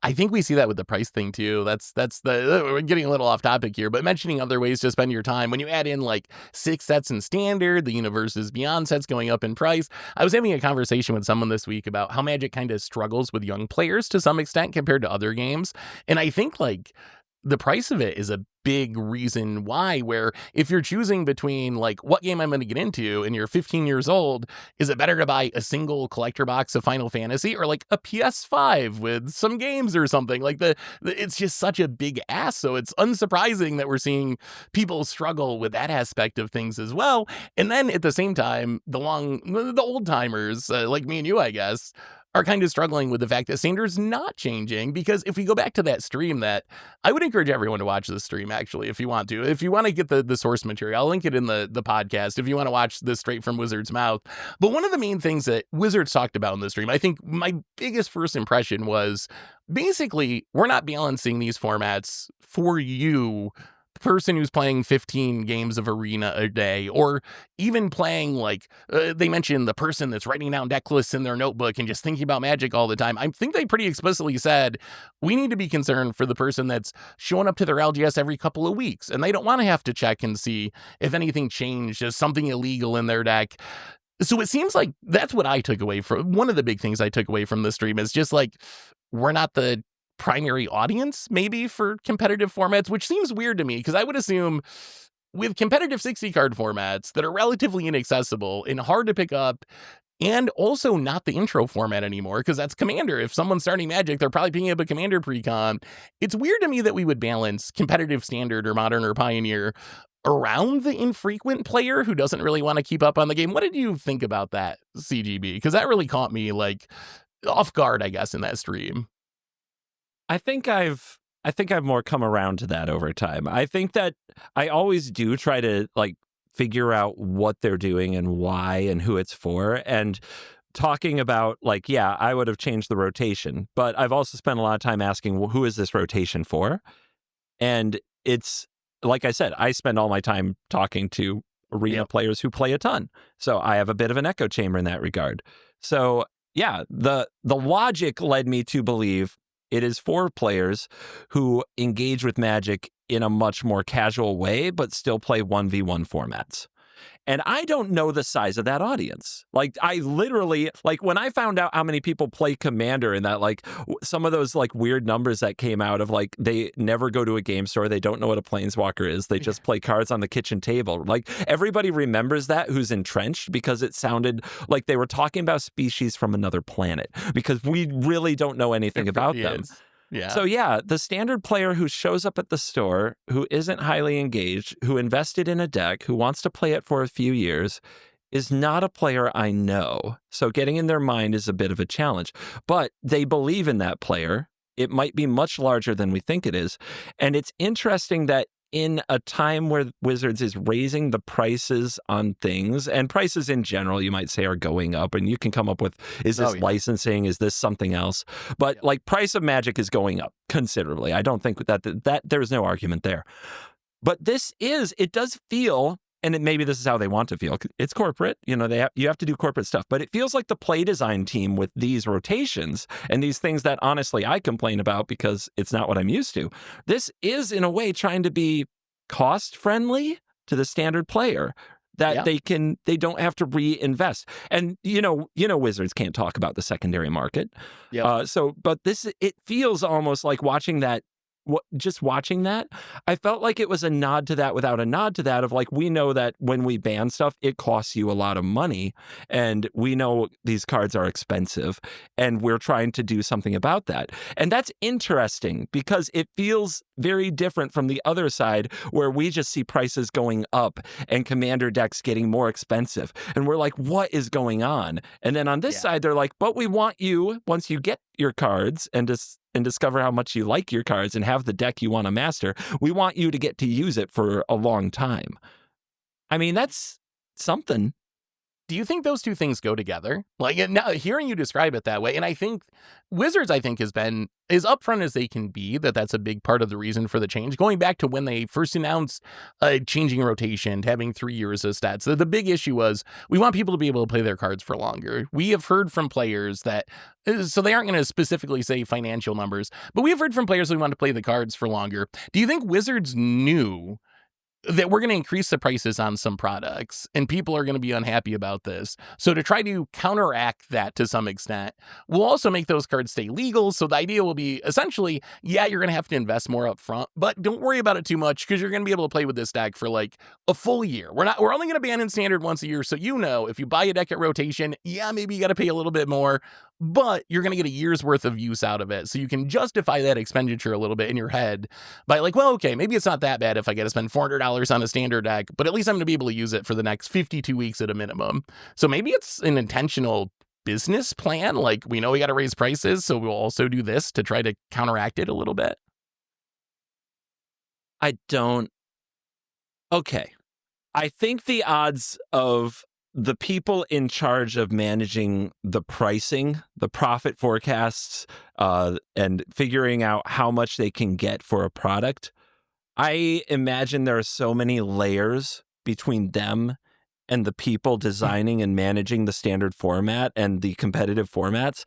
I think we see that with the price thing too. We're getting a little off topic here, but mentioning other ways to spend your time. When you add in like 6 sets in standard, the Universes Beyond sets going up in price. I was having a conversation with someone this week about how Magic kind of struggles with young players to some extent compared to other games. And I think like the price of it is a big reason why, where if you're choosing between like what game I'm going to get into and you're 15 years old, is it better to buy a single collector box of Final Fantasy or like a PS5 with some games or something? Like it's just such a big ask. So it's unsurprising that we're seeing people struggle with that aspect of things as well. And then at the same time, the old timers like me and you, I guess, are kind of struggling with the fact that standard's not changing. Because if we go back to that stream, that I would encourage everyone to watch this stream, actually, if you want to. If you want to get the source material, I'll link it in the podcast if you want to watch this straight from Wizard's mouth. But one of the main things that Wizards talked about in the stream, I think my biggest first impression was basically we're not balancing these formats for you, person who's playing 15 games of Arena a day, or even playing like they mentioned the person that's writing down deck lists in their notebook and just thinking about Magic all the time. I think they pretty explicitly said we need to be concerned for the person that's showing up to their LGS every couple of weeks and they don't want to have to check and see if anything changed, is something illegal in their deck. So it seems like that's what I took away from one of the big things I took away from the stream is just like we're not the primary audience maybe for competitive formats, which seems weird to me because I would assume with competitive 60 card formats that are relatively inaccessible and hard to pick up and also not the intro format anymore, because that's Commander. If someone's starting Magic, they're probably picking up a Commander precon. It's weird to me that we would balance competitive Standard or Modern or Pioneer around the infrequent player who doesn't really want to keep up on the game. What did you think about that, CGB? Because that really caught me like off guard, I guess, in that stream.
I think I've more come around to that over time. I think that I always do try to like figure out what they're doing and why and who it's for. And talking about like, yeah, I would have changed the rotation, but I've also spent a lot of time asking, well, who is this rotation for? And it's, like I said, I spend all my time talking to arena players who play a ton. So I have a bit of an echo chamber in that regard. So yeah, the logic led me to believe it is for players who engage with Magic in a much more casual way, but still play 1v1 formats. And I don't know the size of that audience. Like, I literally, like, when I found out how many people play Commander and that, like, some of those, like, weird numbers that came out of, like, they never go to a game store, they don't know what a Planeswalker is, they just play cards on the kitchen table. Like, everybody remembers that who's entrenched because it sounded like they were talking about species from another planet, because we really don't know anything about them.
Yeah.
So yeah, the Standard player who shows up at the store, who isn't highly engaged, who invested in a deck, who wants to play it for a few years, is not a player I know. So getting in their mind is a bit of a challenge. But they believe in that player. It might be much larger than we think it is. And it's interesting that in a time where Wizards is raising the prices on things, and prices in general, you might say, are going up, and you can come up with, is this licensing? Is this something else? But like, price of Magic is going up considerably. I don't think that there's no argument there. But it does feel, and maybe this is how they want to feel. It's corporate, you know, you have to do corporate stuff, but it feels like the play design team with these rotations and these things that honestly I complain about because it's not what I'm used to. This is in a way trying to be cost friendly to the Standard player, that they don't have to reinvest. And you know, Wizards can't talk about the secondary market. But it feels almost like watching that. Just watching that, I felt like it was a nod to that without a nod to that, of like, we know that when we ban stuff, it costs you a lot of money, and we know these cards are expensive, and we're trying to do something about that. And that's interesting because it feels very different from the other side, where we just see prices going up and Commander decks getting more expensive. And we're like, what is going on? And then on this side, they're like, but we want you, once you get your cards and discover how much you like your cards and have the deck you want to master, we want you to get to use it for a long time. I mean, that's something.
Do you think those two things go together? Like, now hearing you describe it that way, and I think Wizards, has been as upfront as they can be that that's a big part of the reason for the change. Going back to when they first announced changing rotation to having 3 years of stats, the big issue was we want people to be able to play their cards for longer. We have heard from players that, so they aren't going to specifically say financial numbers, but we have heard from players that we want to play the cards for longer. Do you think Wizards knew that we're going to increase the prices on some products and people are going to be unhappy about this? So to try to counteract that to some extent, we'll also make those cards stay legal. So the idea will be essentially, you're going to have to invest more up front, but don't worry about it too much because you're going to be able to play with this deck for like a full year. We're only going to ban in Standard once a year. So, if you buy a deck at rotation, maybe you got to pay a little bit more, but you're going to get a year's worth of use out of it. So you can justify that expenditure a little bit in your head by like, well, okay, maybe it's not that bad if I got to spend $400 on a Standard deck, but at least I'm going to be able to use it for the next 52 weeks at a minimum. So maybe it's an intentional business plan. Like, we know we got to raise prices, so we'll also do this to try to counteract it a little bit.
Okay. I think the odds of the people in charge of managing the pricing, the profit forecasts, and figuring out how much they can get for a product, I imagine there are so many layers between them and the people designing and managing the Standard format and the competitive formats.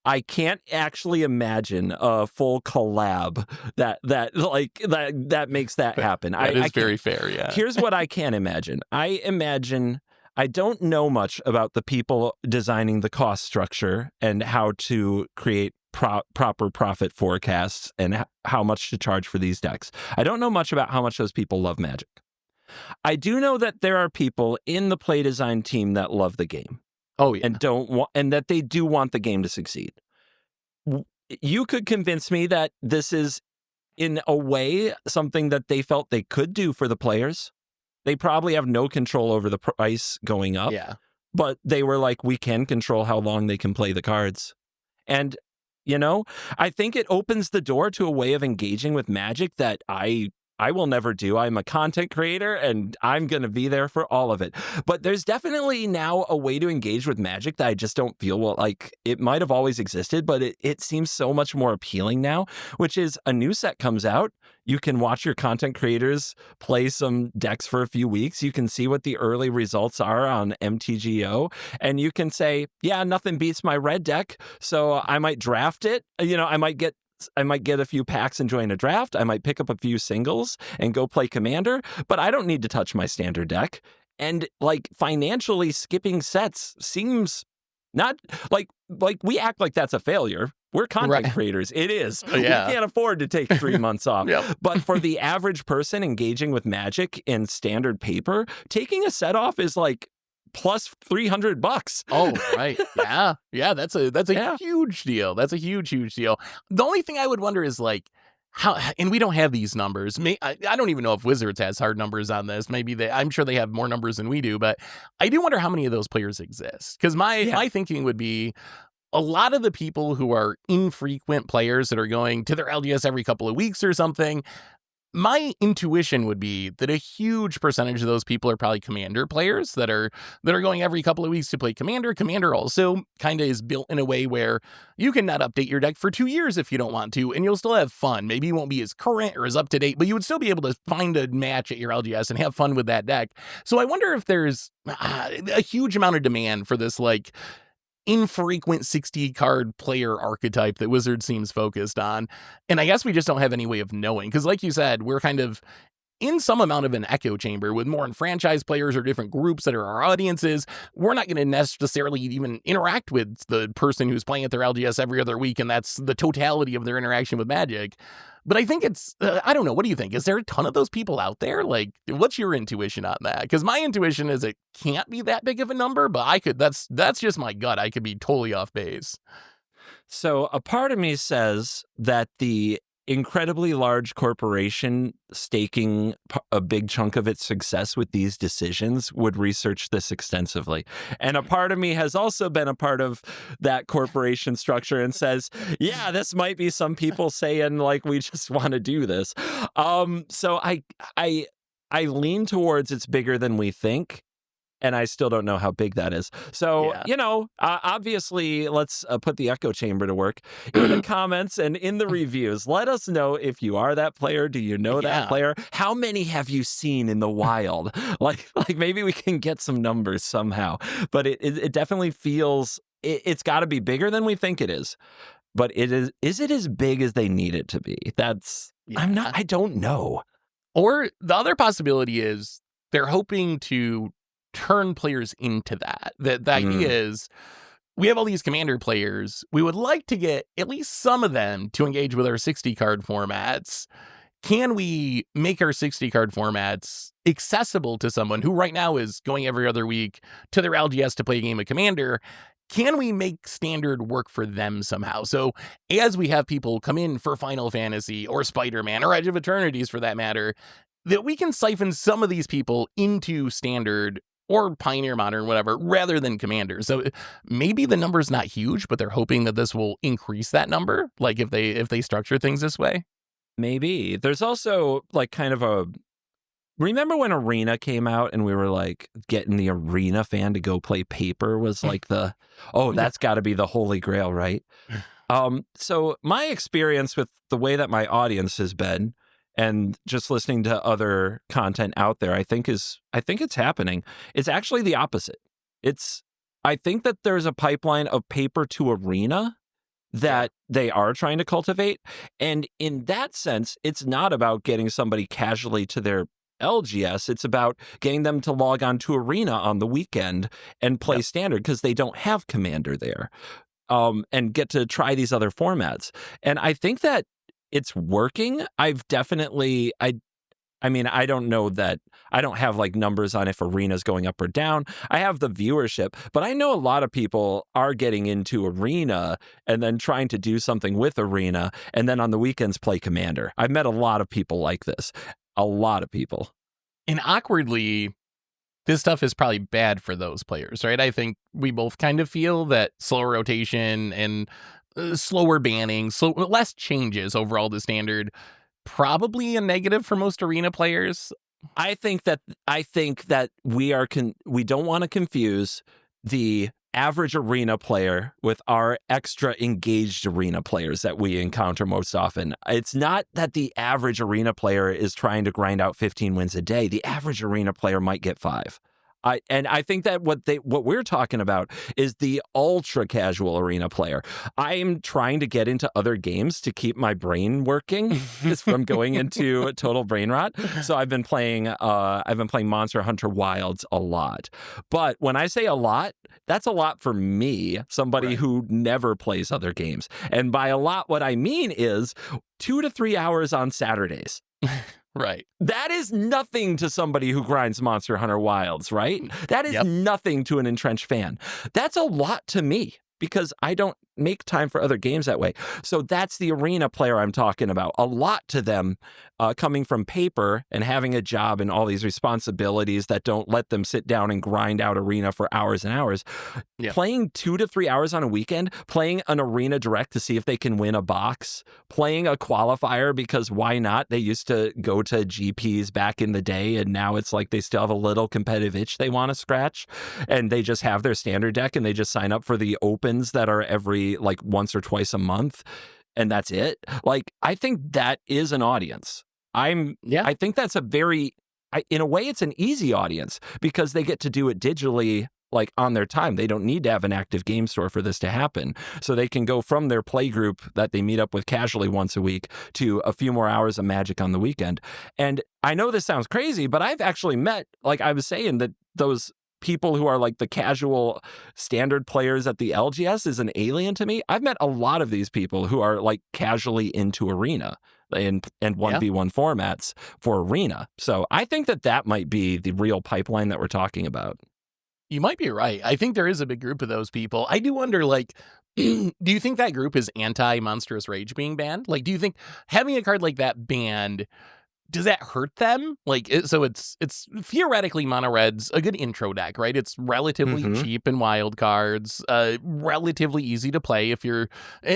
I can't actually imagine a full collab that makes that happen.
That is very fair, yeah.
Here's what I can imagine. I don't know much about the people designing the cost structure and how to create proper profit forecasts and how much to charge for these decks. I don't know much about how much those people love Magic. I do know that there are people in the play design team that love the game.
Oh, yeah.
and that they do want the game to succeed. You could convince me that this is, in a way, something that they felt they could do for the players. They probably have no control over the price going up.
Yeah.
But they were like, we can control how long they can play the cards. And, I think it opens the door to a way of engaging with Magic that I will never do. I'm a content creator and I'm going to be there for all of it. But there's definitely now a way to engage with Magic that I just don't feel like it might have always existed, but it seems so much more appealing now, which is a new set comes out. You can watch your content creators play some decks for a few weeks. You can see what the early results are on MTGO, and you can say, yeah, nothing beats my red deck, so I might draft it. I might get a few packs and join a draft. I might pick up a few singles and go play Commander, but I don't need to touch my standard deck. And financially, skipping sets seems not like we act like that's a failure. We're content creators. It is.
Yeah.
We can't afford to take 3 months off.
Yep.
But for the average person engaging with Magic in standard paper, taking a set off is plus $300.
Oh, right. Yeah. That's a huge deal. That's a huge deal. The only thing I would wonder is how, and we don't have these numbers. I don't even know if Wizards has hard numbers on this. Maybe I'm sure they have more numbers than we do, but I do wonder how many of those players exist. Because my thinking would be, a lot of the people who are infrequent players that are going to their LGS every couple of weeks or something, my intuition would be that a huge percentage of those people are probably Commander players that are going every couple of weeks to play Commander. Commander also kind of is built in a way where you can not update your deck for 2 years if you don't want to, and you'll still have fun. Maybe you won't be as current or as up to date, but you would still be able to find a match at your LGS and have fun with that deck. So I wonder if there's a huge amount of demand for this infrequent 60 card player archetype that Wizards seems focused on. And I guess we just don't have any way of knowing, because like you said, we're kind of in some amount of an echo chamber with more enfranchised players or different groups that are our audiences. We're not going to necessarily even interact with the person who's playing at their LGS every other week, and that's the totality of their interaction with Magic. But I think it's, I don't know, what do you think? Is there a ton of those people out there? What's your intuition on that? Because my intuition is it can't be that big of a number, but that's just my gut. I could be totally off base.
So a part of me says that the incredibly large corporation staking a big chunk of its success with these decisions would research this extensively. And a part of me has also been a part of that corporation structure and says, yeah, this might be some people saying we just want to do this. So I lean towards it's bigger than we think. And I still don't know how big that is. So, obviously, let's put the echo chamber to work in the comments and in the reviews. Let us know if you are that player. Do you know that player? How many have you seen in the wild? Maybe we can get some numbers somehow. But it definitely feels it's got to be bigger than we think it is. But is it as big as they need it to be? I don't know.
Or the other possibility is they're hoping to turn players into that. The idea is, we have all these Commander players. We would like to get at least some of them to engage with our 60 card formats. Can we make our 60 card formats accessible to someone who right now is going every other week to their LGS to play a game of Commander? Can we make standard work for them somehow? So as we have people come in for Final Fantasy or Spider-Man or Edge of Eternities for that matter, that we can siphon some of these people into standard or Pioneer Modern, whatever, rather than Commander. So maybe the number's not huge, but they're hoping that this will increase that number, if they structure things this way.
Maybe. There's also kind of a... Remember when Arena came out and we were getting the Arena fan to go play paper was that's got to be the holy grail, right? So my experience with the way that my audience has been, and just listening to other content out there, I think it's happening. It's actually the opposite. I think that there's a pipeline of paper to Arena that they are trying to cultivate. And in that sense, it's not about getting somebody casually to their LGS. It's about getting them to log on to Arena on the weekend and play standard because they don't have Commander there, and get to try these other formats. And I think that it's working. I I mean, I don't know that I don't have like numbers on if Arena's going up or down. I have the viewership, but I know a lot of people are getting into Arena and then trying to do something with Arena and then on the weekends play Commander. I've met a lot of people like this. A lot of people.
And awkwardly, this stuff is probably bad for those players, right? I think we both kind of feel that slower rotation and slower banning, less changes overall to standard, probably a negative for most Arena players.
I think that we don't want to confuse the average Arena player with our extra engaged Arena players that we encounter most often. It's not that the average Arena player is trying to grind out 15 wins a day. The average Arena player might get 5. I think that what we're talking about is the ultra casual Arena player. I'm trying to get into other games to keep my brain working from going into total brain rot. So I've been playing Monster Hunter Wilds a lot. But when I say a lot, that's a lot for me, somebody who never plays other games. And by a lot, what I mean is 2 to 3 hours on Saturdays.
Right.
That is nothing to somebody who grinds Monster Hunter Wilds, right? That is nothing to an entrenched fan. That's a lot to me because I don't make time for other games that way. So that's the Arena player I'm talking about. A lot to them coming from paper and having a job and all these responsibilities that don't let them sit down and grind out Arena for hours and hours. Playing 2 to 3 hours on a weekend, playing an Arena Direct to see if they can win a box, playing a qualifier because why not? They used to go to GPs back in the day and now it's like they still have a little competitive itch they want to scratch and they just have their standard deck and they just sign up for the opens that are every like once or twice a month and that's it. Like I think that is an audience. I think that's in a way it's an easy audience because they get to do it digitally like on their time. They don't need to have an active game store for this to happen. So they can go from their play group that they meet up with casually once a week to a few more hours of Magic on the weekend. And I know this sounds crazy, but I've actually met, like I was saying, that those people who are like the casual standard players at the LGS is an alien to me. I've met a lot of these people who are like casually into Arena and 1v1 formats for Arena. So I think that might be the real pipeline that we're talking about.
You might be right. I think there is a big group of those people. I do wonder, like, do you think that group is anti-Monstrous Rage being banned? Like, do you think having a card like that banned, does that hurt them? Like, so it's theoretically Mono Red's a good intro deck, right? It's relatively cheap in wild cards, relatively easy to play if you're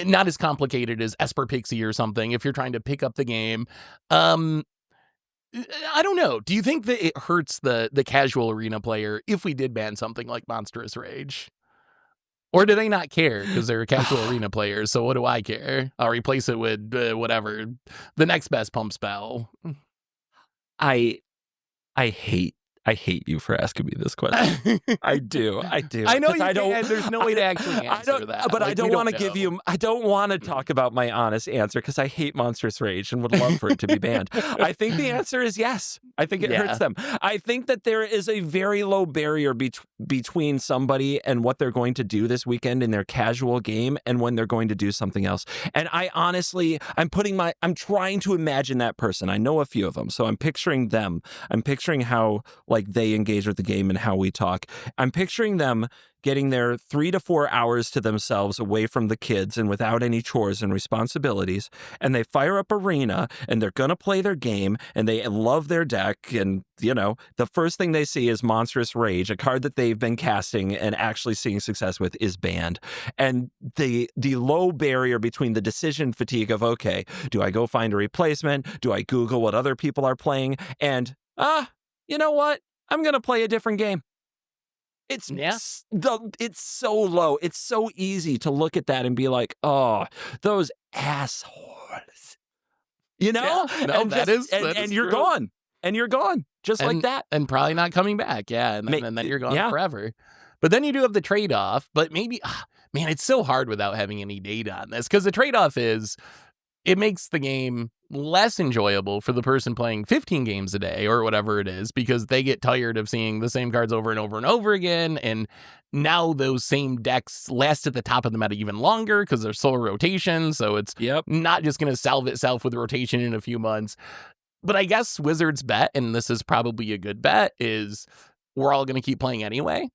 not as complicated as Esper Pixie or something, if you're trying to pick up the game. I don't know. Do you think that it hurts the casual Arena player if we did ban something like Monstrous Rage? Or do they not care because they're casual Arena players? So what do I care? I'll replace it with whatever, the next best pump spell.
I hate you for asking me this question. I do.
I know you can. There's no way to actually answer that.
But like, I don't want to give you. I don't want to talk about my honest answer because I hate Monstrous Rage and would love for it to be banned. I think the answer is yes. I think it hurts them. I think that there is a very low barrier between somebody and what they're going to do this weekend in their casual game and when they're going to do something else. And I honestly, I'm trying to imagine that person. I know a few of them, so I'm picturing them. I'm picturing how like they engage with the game and how we talk. I'm picturing them getting their 3 to 4 hours to themselves away from the kids and without any chores and responsibilities. And they fire up Arena and they're going to play their game and they love their deck. And, you know, the first thing they see is Monstrous Rage, a card that they've been casting and actually seeing success with is banned. And the low barrier between the decision fatigue of, okay, do I go find a replacement? Do I Google what other people are playing? And, you know what? I'm going to play a different game. It's so low. It's so easy to look at that and be like, oh, those assholes. You know?
Yeah, no, that is
you're gone. And you're gone. Just like that.
And probably not coming back. Yeah. And then you're gone forever. But then you do have the trade-off. But maybe, man, it's so hard without having any data on this. Because the trade-off is, it makes the game less enjoyable for the person playing 15 games a day or whatever it is, because they get tired of seeing the same cards over and over and over again. And now those same decks last at the top of the meta even longer because they're slower rotation. So it's not just going to salve itself with rotation in a few months. But I guess Wizards' bet, and this is probably a good bet, is we're all going to keep playing anyway.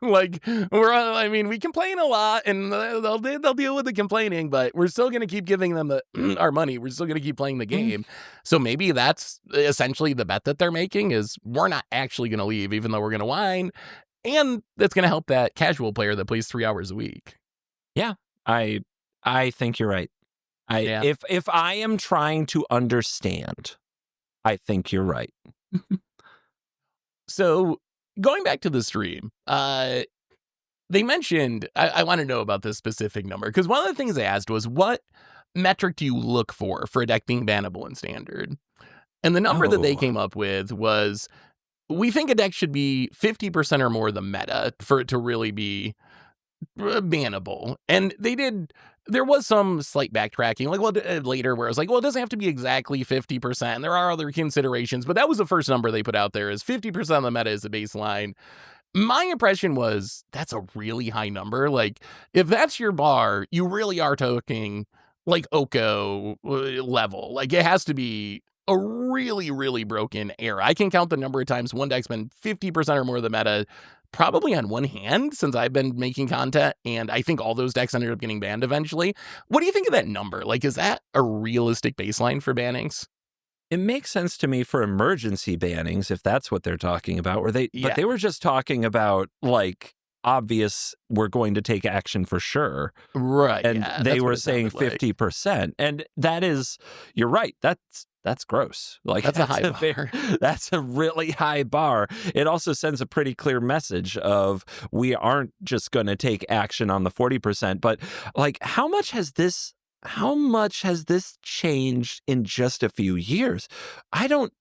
Like, I mean, we complain a lot, and they'll deal with the complaining, but we're still going to keep giving them our money. We're still going to keep playing the game. So maybe that's essentially the bet that they're making, is we're not actually going to leave, even though we're going to whine. And that's going to help that casual player that plays 3 hours a week.
Yeah, I think you're right. If I am trying to understand, I think you're right.
So going back to the stream, they mentioned, I want to know about this specific number, because one of the things they asked was, what metric do you look for a deck being bannable in Standard? And the number that they came up with was, we think a deck should be 50% or more the meta for it to really be bannable. And there was some slight backtracking, like later, where it was like, well, it doesn't have to be exactly 50%. And there are other considerations, but that was the first number they put out there, is 50% of the meta is the baseline. My impression was, that's a really high number. Like, if that's your bar, you really are talking like Oko level. Like, it has to be a really, really broken era. I can count the number of times one deck's been 50% or more of the meta probably on one hand since I've been making content, and I think all those decks ended up getting banned eventually. What do you think of that number? Like, is that a realistic baseline for bannings?
It makes sense to me for emergency bannings, if that's what they're talking about. But they were just talking about, like, obvious, we're going to take action for sure.
Right.
And they were saying 50%. Like. And that is, you're right, that's gross. Like,
that's a high bar.
That's a really high bar. It also sends a pretty clear message of, we aren't just going to take action on the 40%, but like, how much has this changed in just a few years?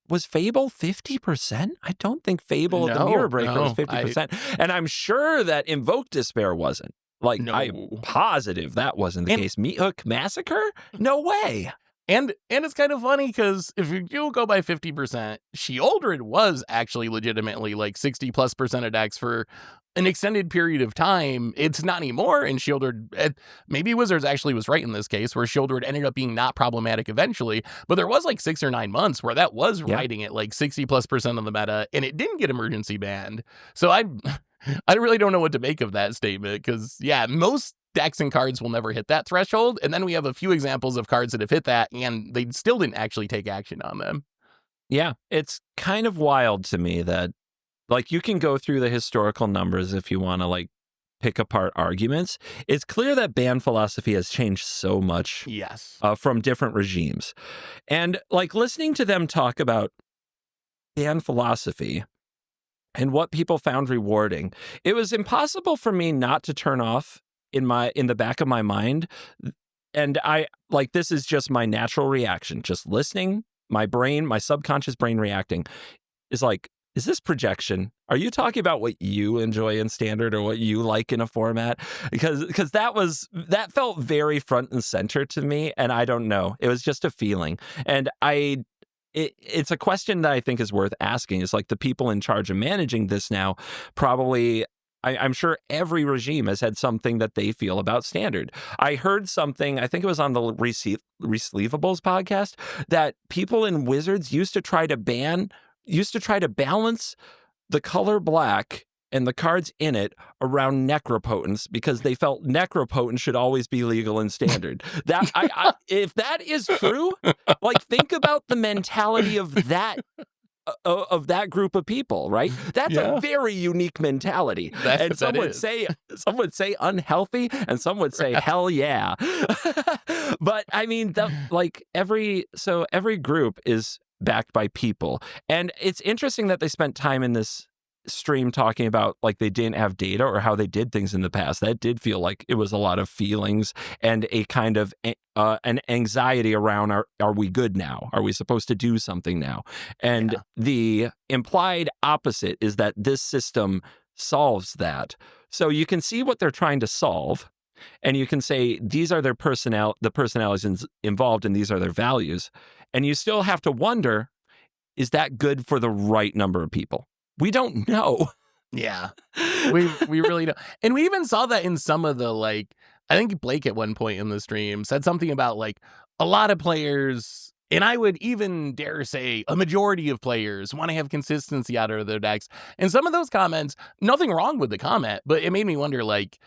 Was Fable 50%? I don't think Fable of the Mirror Breaker was 50%. And I'm sure that Invoke Despair wasn't. Like, I'm positive that wasn't the case. Meat Hook Massacre? No way.
And it's kind of funny, because if you do go by 50%, Sheoldred was actually legitimately like 60+% of decks for an extended period of time. It's not anymore, and Sheoldred, maybe Wizards actually was right in this case, where Sheoldred ended up being not problematic eventually, but there was like 6 or 9 months where that was riding at like 60+% of the meta, and it didn't get emergency banned. So I really don't know what to make of that statement, because most decks and cards will never hit that threshold, and then we have a few examples of cards that have hit that, and they still didn't actually take action on them.
Yeah, it's kind of wild to me that, like, you can go through the historical numbers if you want to, like, pick apart arguments. It's clear that ban philosophy has changed so much from different regimes. And, like, listening to them talk about ban philosophy and what people found rewarding, it was impossible for me not to turn off in the back of my mind. And this is just my natural reaction, just listening, my subconscious brain reacting is like, is this projection? Are you talking about what you enjoy in Standard or what you like in a format? Because that felt very front and center to me, and I don't know. It was just a feeling. And it's a question that I think is worth asking. It's like, the people in charge of managing this now probably, I'm sure every regime has had something that they feel about Standard. I heard something, I think it was on the Resleevables podcast, that people in Wizards used to try to balance the color black and the cards in it around Necropotence, because they felt Necropotent should always be legal in Standard. That if that is true, like, think about the mentality of that group of people, right? That's a very unique mentality. And some would say unhealthy, and some would say hell yeah. But I mean, every group is backed by people. And it's interesting that they spent time in this stream talking about, like, they didn't have data or how they did things in the past. That did feel like it was a lot of feelings and a kind of an anxiety around, are we good now? Are we supposed to do something now? And the implied opposite is that this system solves that. So you can see what they're trying to solve, and you can say these are the personalities involved, and these are their values. And you still have to wonder, is that good for the right number of people? We don't know.
Yeah, we really don't. And we even saw that in some of the, like, I think Blake at one point in the stream said something about, like, a lot of players And I would even dare say a majority of players want to have consistency out of their decks. And some of those comments, nothing wrong with the comment, but it made me wonder, like,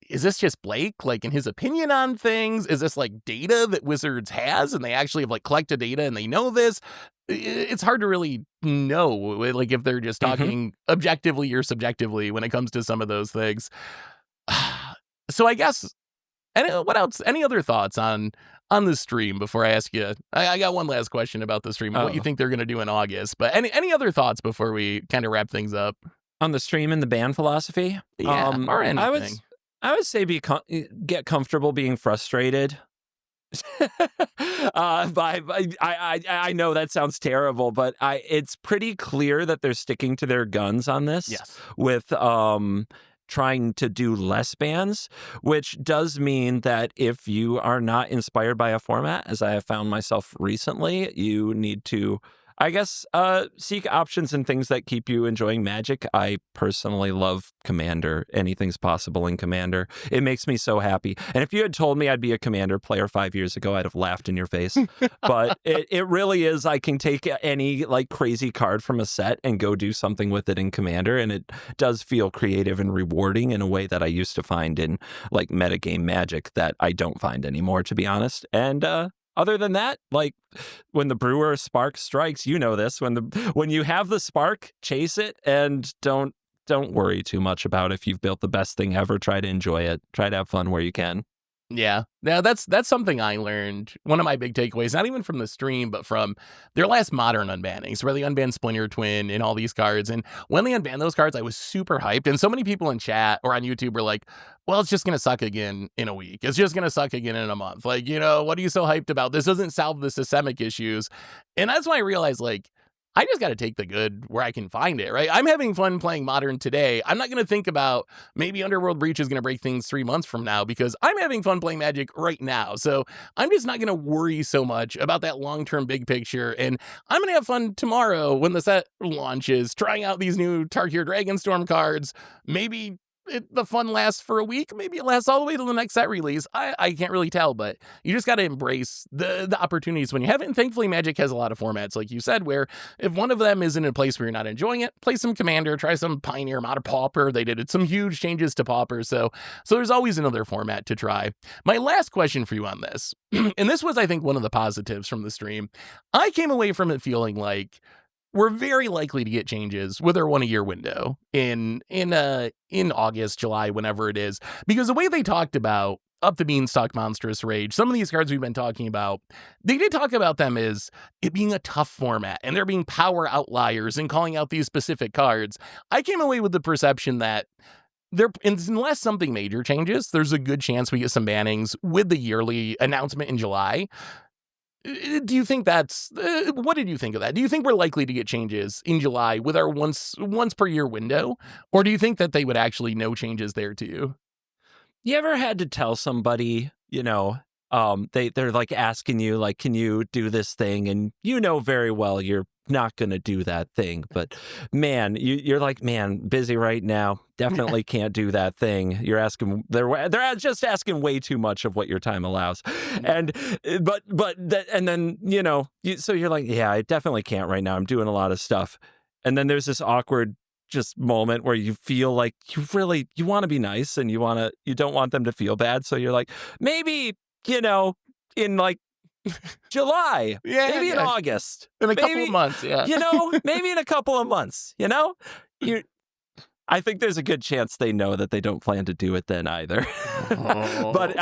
is this just Blake, like, in his opinion on things? Is this, like, data that Wizards has, and they actually have, like, collected data and they know this? It's hard to really know, like, if they're just talking objectively or subjectively when it comes to some of those things. So I guess, and what else? Any other thoughts on the stream before I ask you? I got one last question about the stream, what you think they're going to do in August. But any other thoughts before we kind of wrap things up?
On the stream and the ban philosophy?
Yeah, or anything.
I would say get comfortable being frustrated. I know that sounds terrible, but it's pretty clear that they're sticking to their guns on this.
Yes.
With trying to do less bans, which does mean that if you are not inspired by a format, as I have found myself recently, you need to, I guess, seek options and things that keep you enjoying Magic. I personally love Commander. Anything's possible in Commander. It makes me so happy. And if you had told me I'd be a Commander player 5 years ago, I'd have laughed in your face. But it really is, I can take any like crazy card from a set and go do something with it in Commander. And it does feel creative and rewarding in a way that I used to find in like metagame Magic that I don't find anymore, to be honest. And other than that, like when the Brewer spark strikes, you know this, when you have the spark, chase it and don't worry too much about if you've built the best thing ever. Try to enjoy it. Try to have fun where you can.
Yeah. Now that's something I learned. One of my big takeaways, not even from the stream, but from their last modern unbannings, where they unbanned Splinter Twin and all these cards. And when they unbanned those cards, I was super hyped. And so many people in chat or on YouTube were like, well, it's just going to suck again in a week. It's just going to suck again in a month. Like, what are you so hyped about? This doesn't solve the systemic issues. And that's why I realized, like, I just got to take the good where I can find it, right? I'm having fun playing Modern today. I'm not going to think about maybe Underworld Breach is going to break things 3 months from now because I'm having fun playing Magic right now. So I'm just not going to worry so much about that long-term big picture. And I'm going to have fun tomorrow when the set launches, trying out these new Tarkir Dragonstorm cards. Maybe the fun lasts for a week. Maybe it lasts all the way to the next set release. I can't really tell, but you just got to embrace the opportunities when you have it. And thankfully, Magic has a lot of formats, like you said, where if one of them is in a place where you're not enjoying it, play some Commander, try some Pioneer, Mod of Pauper. They did some huge changes to Pauper. So there's always another format to try. My last question for you on this, and this was, I think, one of the positives from the stream. I came away from it feeling like we're very likely to get changes with our 1 year window in August, July, whenever it is, because the way they talked about Up the Beanstalk, Monstrous Rage, some of these cards we've been talking about, they did talk about them as it being a tough format and there being power outliers and calling out these specific cards. I came away with the perception that unless something major changes, there's a good chance we get some bannings with the yearly announcement in July. Do you think that's, what did you think of that? Do you think we're likely to get changes in July with our once per year window? Or do you think that they would actually no changes there too?
You ever had to tell somebody, they're like asking you, like, can you do this thing? And you know very well you're not going to do that thing. But man, you're like, man, busy right now. Definitely can't do that thing. You're asking, they're just asking way too much of what your time allows. And, and then, so you're like, yeah, I definitely can't right now. I'm doing a lot of stuff. And then there's this awkward just moment where you feel like you want to be nice and you don't want them to feel bad. So you're like, maybe, in like July, maybe in August,
in a couple of months,
maybe in a couple of months, I think there's a good chance they know that they don't plan to do it then either. But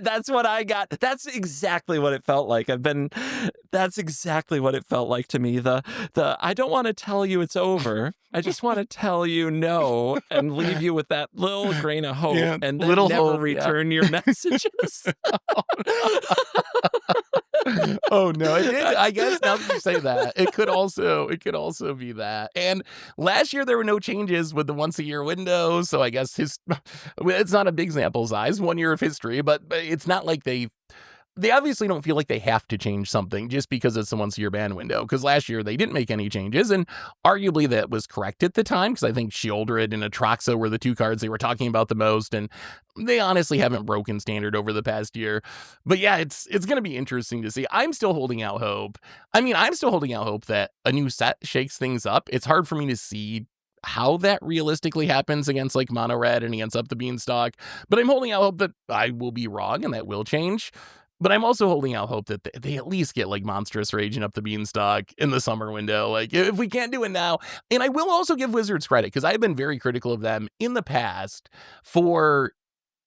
that's what I got. That's exactly what it felt like. That's exactly what it felt like to me. The I don't want to tell you it's over. I just want to tell you no and leave you with that little grain of hope and then never return your messages.
Oh no! I guess now that you say that, it could also be that. And last year there were no changes with the once a year window, so I guess it's not a big sample size, 1 year of history, but it's not like they they obviously don't feel like they have to change something just because it's a once-a-year ban window. Because last year they didn't make any changes, and arguably that was correct at the time, because I think Shieldred and Atraxa were the two cards they were talking about the most, and they honestly haven't broken standard over the past year. But yeah, it's going to be interesting to see. I'm still holding out hope. I mean, I'm still holding out hope that a new set shakes things up. It's hard for me to see how that realistically happens against like Mono Red and against Up the Beanstalk, but I'm holding out hope that I will be wrong and that will change. But I'm also holding out hope that they at least get like Monstrous Rage and Up the Beanstalk in the summer window. Like, if we can't do it now. And I will also give Wizards credit, because I've been very critical of them in the past for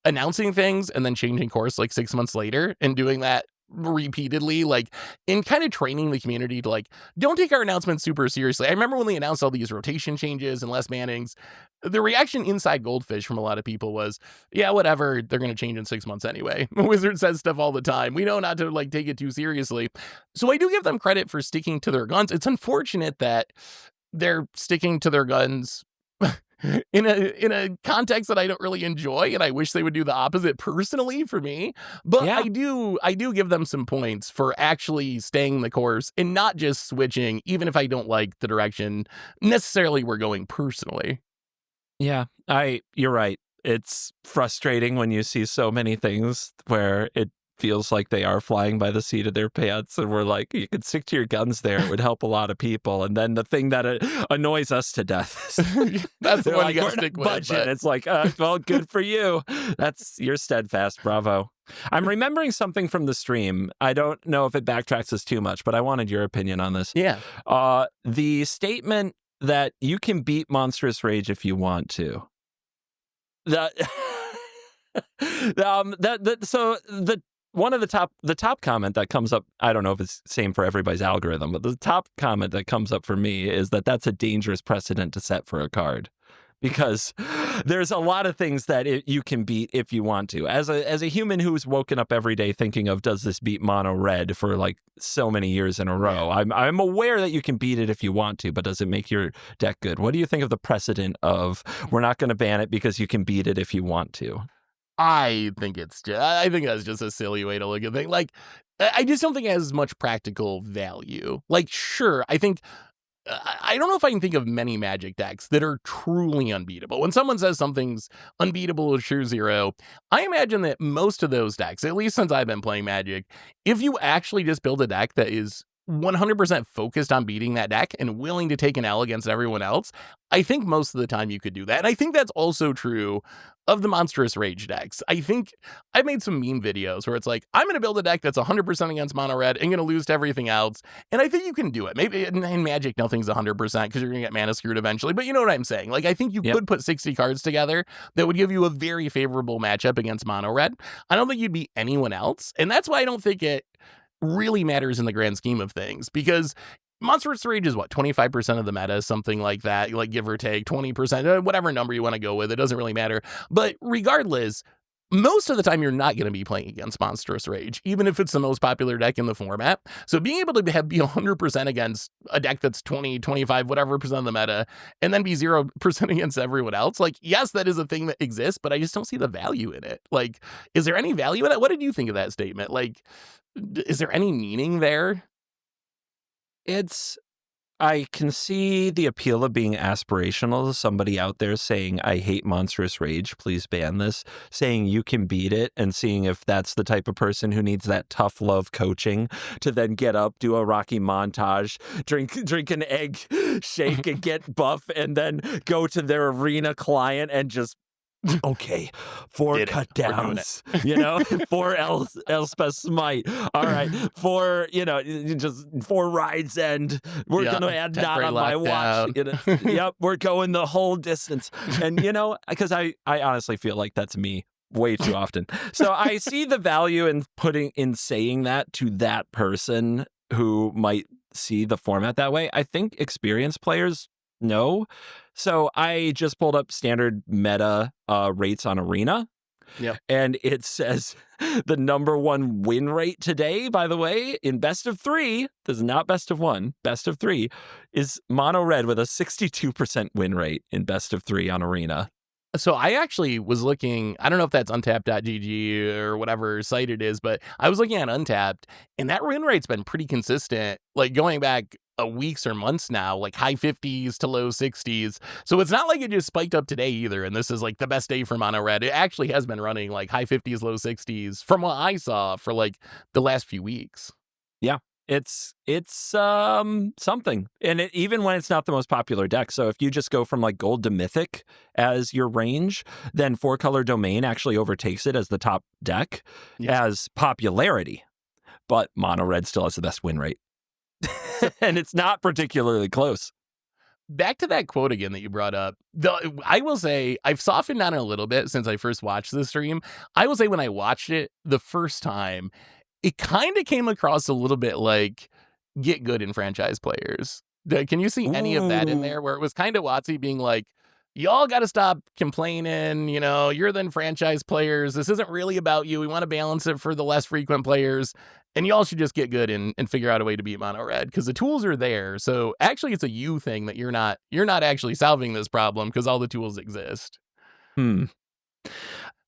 announcing things and then changing course like 6 months later, and doing that repeatedly, like in kind of training the community to like, don't take our announcements super seriously. I remember when they announced all these rotation changes and less bannings, the reaction inside Goldfish from a lot of people was, yeah, whatever, they're going to change in 6 months anyway. Wizard says stuff all the time. We know not to like take it too seriously. So I do give them credit for sticking to their guns. It's unfortunate that they're sticking to their guns in a context that I don't really enjoy, and I wish they would do the opposite personally for me. But yeah. I do give them some points for actually staying the course and not just switching, even if I don't like the direction necessarily we're going personally.
Yeah, you're right. It's frustrating when you see so many things where it feels like they are flying by the seat of their pants, and we're like, you could stick to your guns there, it would help a lot of people. And then the thing that annoys us to death,
that's the one like, you gotta stick with.
Budget. But... It's like, well, good for you. You're steadfast. Bravo. I'm remembering something from the stream. I don't know if it backtracks us too much, but I wanted your opinion on this.
Yeah.
The statement that you can beat Monstrous Rage if you want to. One of the top comment that comes up, I don't know if it's same for everybody's algorithm, but the top comment that comes up for me is that that's a dangerous precedent to set for a card, because there's a lot of things that you can beat if you want to. As a human who's woken up every day thinking of, does this beat Mono Red for like so many years in a row? I'm aware that you can beat it if you want to, but does it make your deck good? What do you think of the precedent of, we're not going to ban it because you can beat it if you want to?
I think that's just a silly way to look at things. Like, I just don't think it has much practical value. Like, sure, I think, I don't know if I can think of many Magic decks that are truly unbeatable. When someone says something's unbeatable or true zero, I imagine that most of those decks, at least since I've been playing Magic, if you actually just build a deck that is 100% focused on beating that deck and willing to take an L against everyone else, I think most of the time you could do that. And I think that's also true of the Monstrous Rage decks. I think I've made some meme videos where it's like, I'm going to build a deck that's 100% against Mono Red and going to lose to everything else. And I think you can do it. Maybe in Magic, nothing's 100% because you're going to get mana screwed eventually. But you know what I'm saying? Like, I think you could put 60 cards together that would give you a very favorable matchup against Mono Red. I don't think you'd beat anyone else. And that's why I don't think it really matters in the grand scheme of things, because Monstrous Rage is what, 25% of the meta, something like that, like give or take 20%, whatever number you want to go with, it doesn't really matter. But regardless, most of the time you're not going to be playing against Monstrous Rage, even if it's the most popular deck in the format. So being able to be 100% against a deck that's 20, 25, whatever percent of the meta, and then be 0% against everyone else, like, yes, that is a thing that exists, but I just don't see the value in it. Like, is there any value in it? What did you think of that statement? Like, is there any meaning there?
I can see the appeal of being aspirational. Somebody out there saying, I hate Monstrous Rage, please ban this, saying you can beat it, and seeing if that's the type of person who needs that tough love coaching to then get up, do a Rocky montage, drink an egg shake and get buff, and then go to their arena client and just, okay, 4 cut downs, 4 Elspeth Smite. All right, 4, just 4 Rides End. We're going to add Not on my watch. Yep, we're going the whole distance. And, because I honestly feel like that's me way too often. So I see the value in saying that to that person who might see the format that way. I think experienced players know. So I just pulled up standard meta rates on Arena.
Yeah.
And it says the number 1 win rate today, by the way, in best of 3, this is not best of 1, best of 3, is Mono Red with a 62% win rate in best of 3 on Arena.
So I actually was looking, I don't know if that's untapped.gg or whatever site it is, but I was looking at Untapped, and that win rate's been pretty consistent, like going back weeks or months now, like high 50s to low 60s. So it's not like it just spiked up today either, and this is like the best day for mono red. It actually has been running like high 50s, low 60s from what I saw for like the last few weeks.
Yeah. It's something, and even when it's not the most popular deck. So if you just go from like gold to mythic as your range, then 4-color domain actually overtakes it as the top deck as popularity. But mono red still has the best win rate, and it's not particularly close.
Back to that quote again that you brought up. I will say I've softened on it a little bit since I first watched the stream. I will say when I watched it the first time, it kind of came across a little bit like get good in franchise players. Can you see any of that in there where it was kind of WotC being like, y'all got to stop complaining, you're then franchise players. This isn't really about you. We want to balance it for the less frequent players. And y'all should just get good and figure out a way to beat mono red because the tools are there. So actually it's a you thing that you're not actually solving this problem because all the tools exist.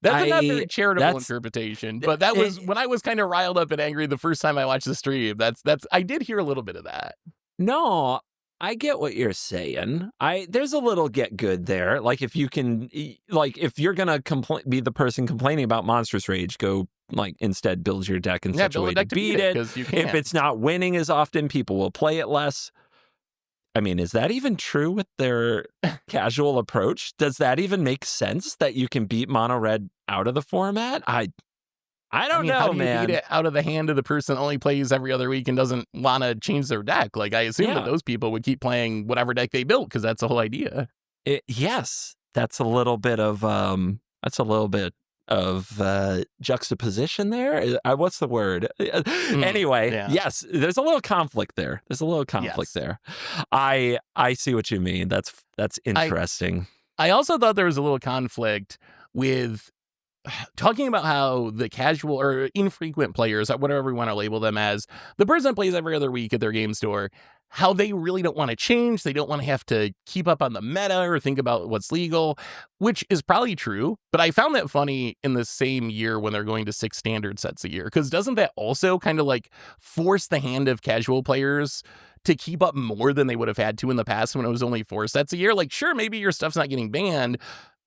That's a not very charitable interpretation, but that was when I was kind of riled up and angry the first time I watched the stream. That's I did hear a little bit of that.
No, I get what you're saying. There's a little get good there. Like if you can, like if you're gonna be the person complaining about Monstrous Rage, go like instead build your deck in such a way to beat it. If it's not winning as often, people will play it less. I mean, is that even true with their casual approach? Does that even make sense that you can beat mono red out of the format? I don't know,
how do you
man.
beat it out of the hand of the person that only plays every other week and doesn't want to change their deck? Like, I assume that those people would keep playing whatever deck they built because that's the whole idea.
Yes, that's a little bit of juxtaposition there. What's the word? Anyway, yes, there's a little conflict there. There. I see what you mean. That's interesting.
I also thought there was a little conflict with talking about how the casual or infrequent players, whatever we want to label them as, the person that plays every other week at their game store, how they really don't want to change. They don't want to have to keep up on the meta or think about what's legal, which is probably true. But I found that funny in the same year when they're going to 6 standard sets a year, because doesn't that also kind of like force the hand of casual players to keep up more than they would have had to in the past when it was only 4 sets a year? Like, sure, maybe your stuff's not getting banned,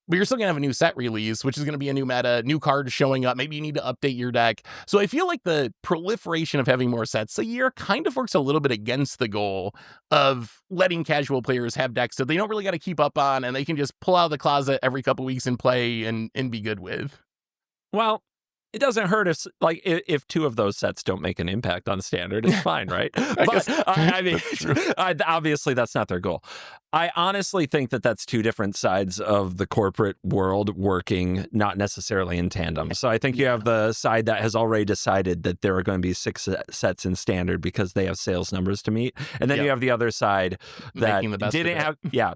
but you're still going to have a new set release, which is going to be a new meta, new cards showing up. Maybe you need to update your deck. So I feel like the proliferation of having more sets a year kind of works a little bit against the goal of letting casual players have decks that they don't really got to keep up on and they can just pull out of the closet every couple weeks and play and be good with.
Well, it doesn't hurt if 2 of those sets don't make an impact on standard. It's fine, right? I mean, obviously that's not their goal. I honestly think that that's 2 different sides of the corporate world working, not necessarily in tandem. So I think you have the side that has already decided that there are going to be 6 sets in standard because they have sales numbers to meet, and then you have the other side that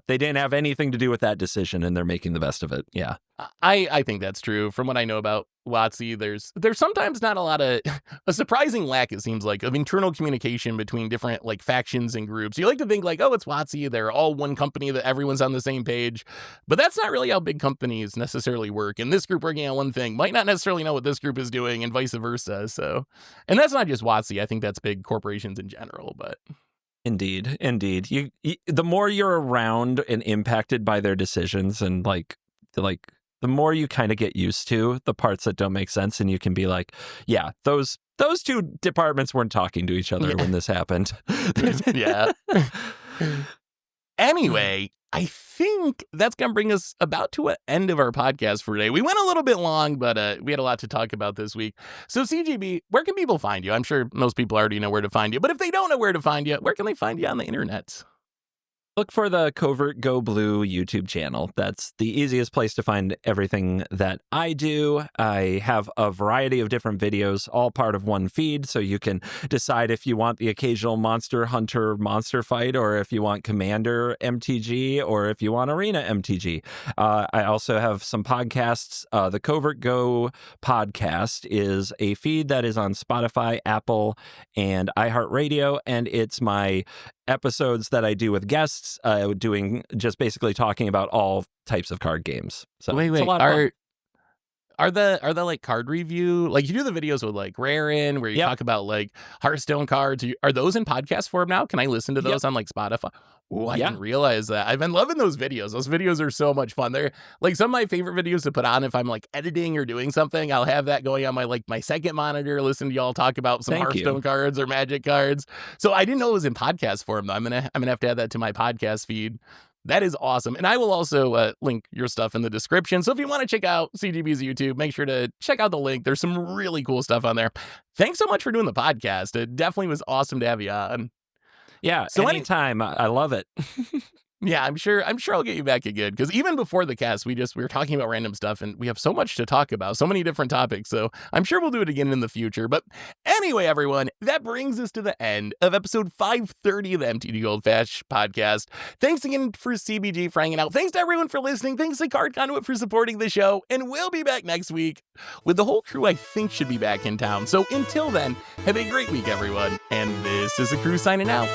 they didn't have anything to do with that decision, and they're making the best of it. Yeah.
I think that's true. From what I know about WotC, there's sometimes not a lot of a surprising lack, it seems like, of internal communication between different like factions and groups. You like to think like, oh, it's WotC, they're all one company, that everyone's on the same page, but that's not really how big companies necessarily work. And this group working on one thing might not necessarily know what this group is doing, and vice versa. So, and that's not just WotC. I think that's big corporations in general, but.
Indeed. You the more you're around and impacted by their decisions, and like the more you kind of get used to the parts that don't make sense, and you can be like, yeah, those 2 departments weren't talking to each other when this happened.
Yeah. Anyway, I think that's going to bring us about to an end of our podcast for today. We went a little bit long, but we had a lot to talk about this week. So CGB, where can people find you? I'm sure most people already know where to find you, but if they don't know where to find you, where can they find you on the internet?
Look for the Covert Go Blue YouTube channel. That's the easiest place to find everything that I do. I have a variety of different videos, all part of one feed, so you can decide if you want the occasional Monster Hunter monster fight, or if you want Commander MTG, or if you want Arena MTG. I also have some podcasts. The Covert Go podcast is a feed that is on Spotify, Apple, and iHeartRadio, and it's my episodes that I do with guests, doing just basically talking about all types of card games. So
wait,
it's a lot of fun.
Are the like card review, like you do the videos with like Rarin where you talk about like Hearthstone cards? Are those in podcast form now? Can I listen to those on like Spotify? Oh, I didn't realize that. I've been loving those videos. Those videos are so much fun. They're like some of my favorite videos to put on if I'm like editing or doing something. I'll have that going on my second monitor, listen to y'all talk about some Hearthstone cards or Magic cards. So I didn't know it was in podcast form though. I'm gonna have to add that to my podcast feed. That is awesome. And I will also link your stuff in the description. So if you want to check out CGB's YouTube, make sure to check out the link. There's some really cool stuff on there. Thanks so much for doing the podcast. It definitely was awesome to have you on.
Yeah, so anytime. I love it.
Yeah, I'm sure I'll get you back again, because even before the cast, we were talking about random stuff, and we have so much to talk about, so many different topics, so I'm sure we'll do it again in the future. But anyway, everyone, that brings us to the end of episode 530 of the MTGGoldfish podcast. Thanks again for CBG for hanging out. Thanks to everyone for listening. Thanks to Card Conduit for supporting the show, and we'll be back next week with the whole crew I think should be back in town. So until then, have a great week, everyone, and this is the crew signing out.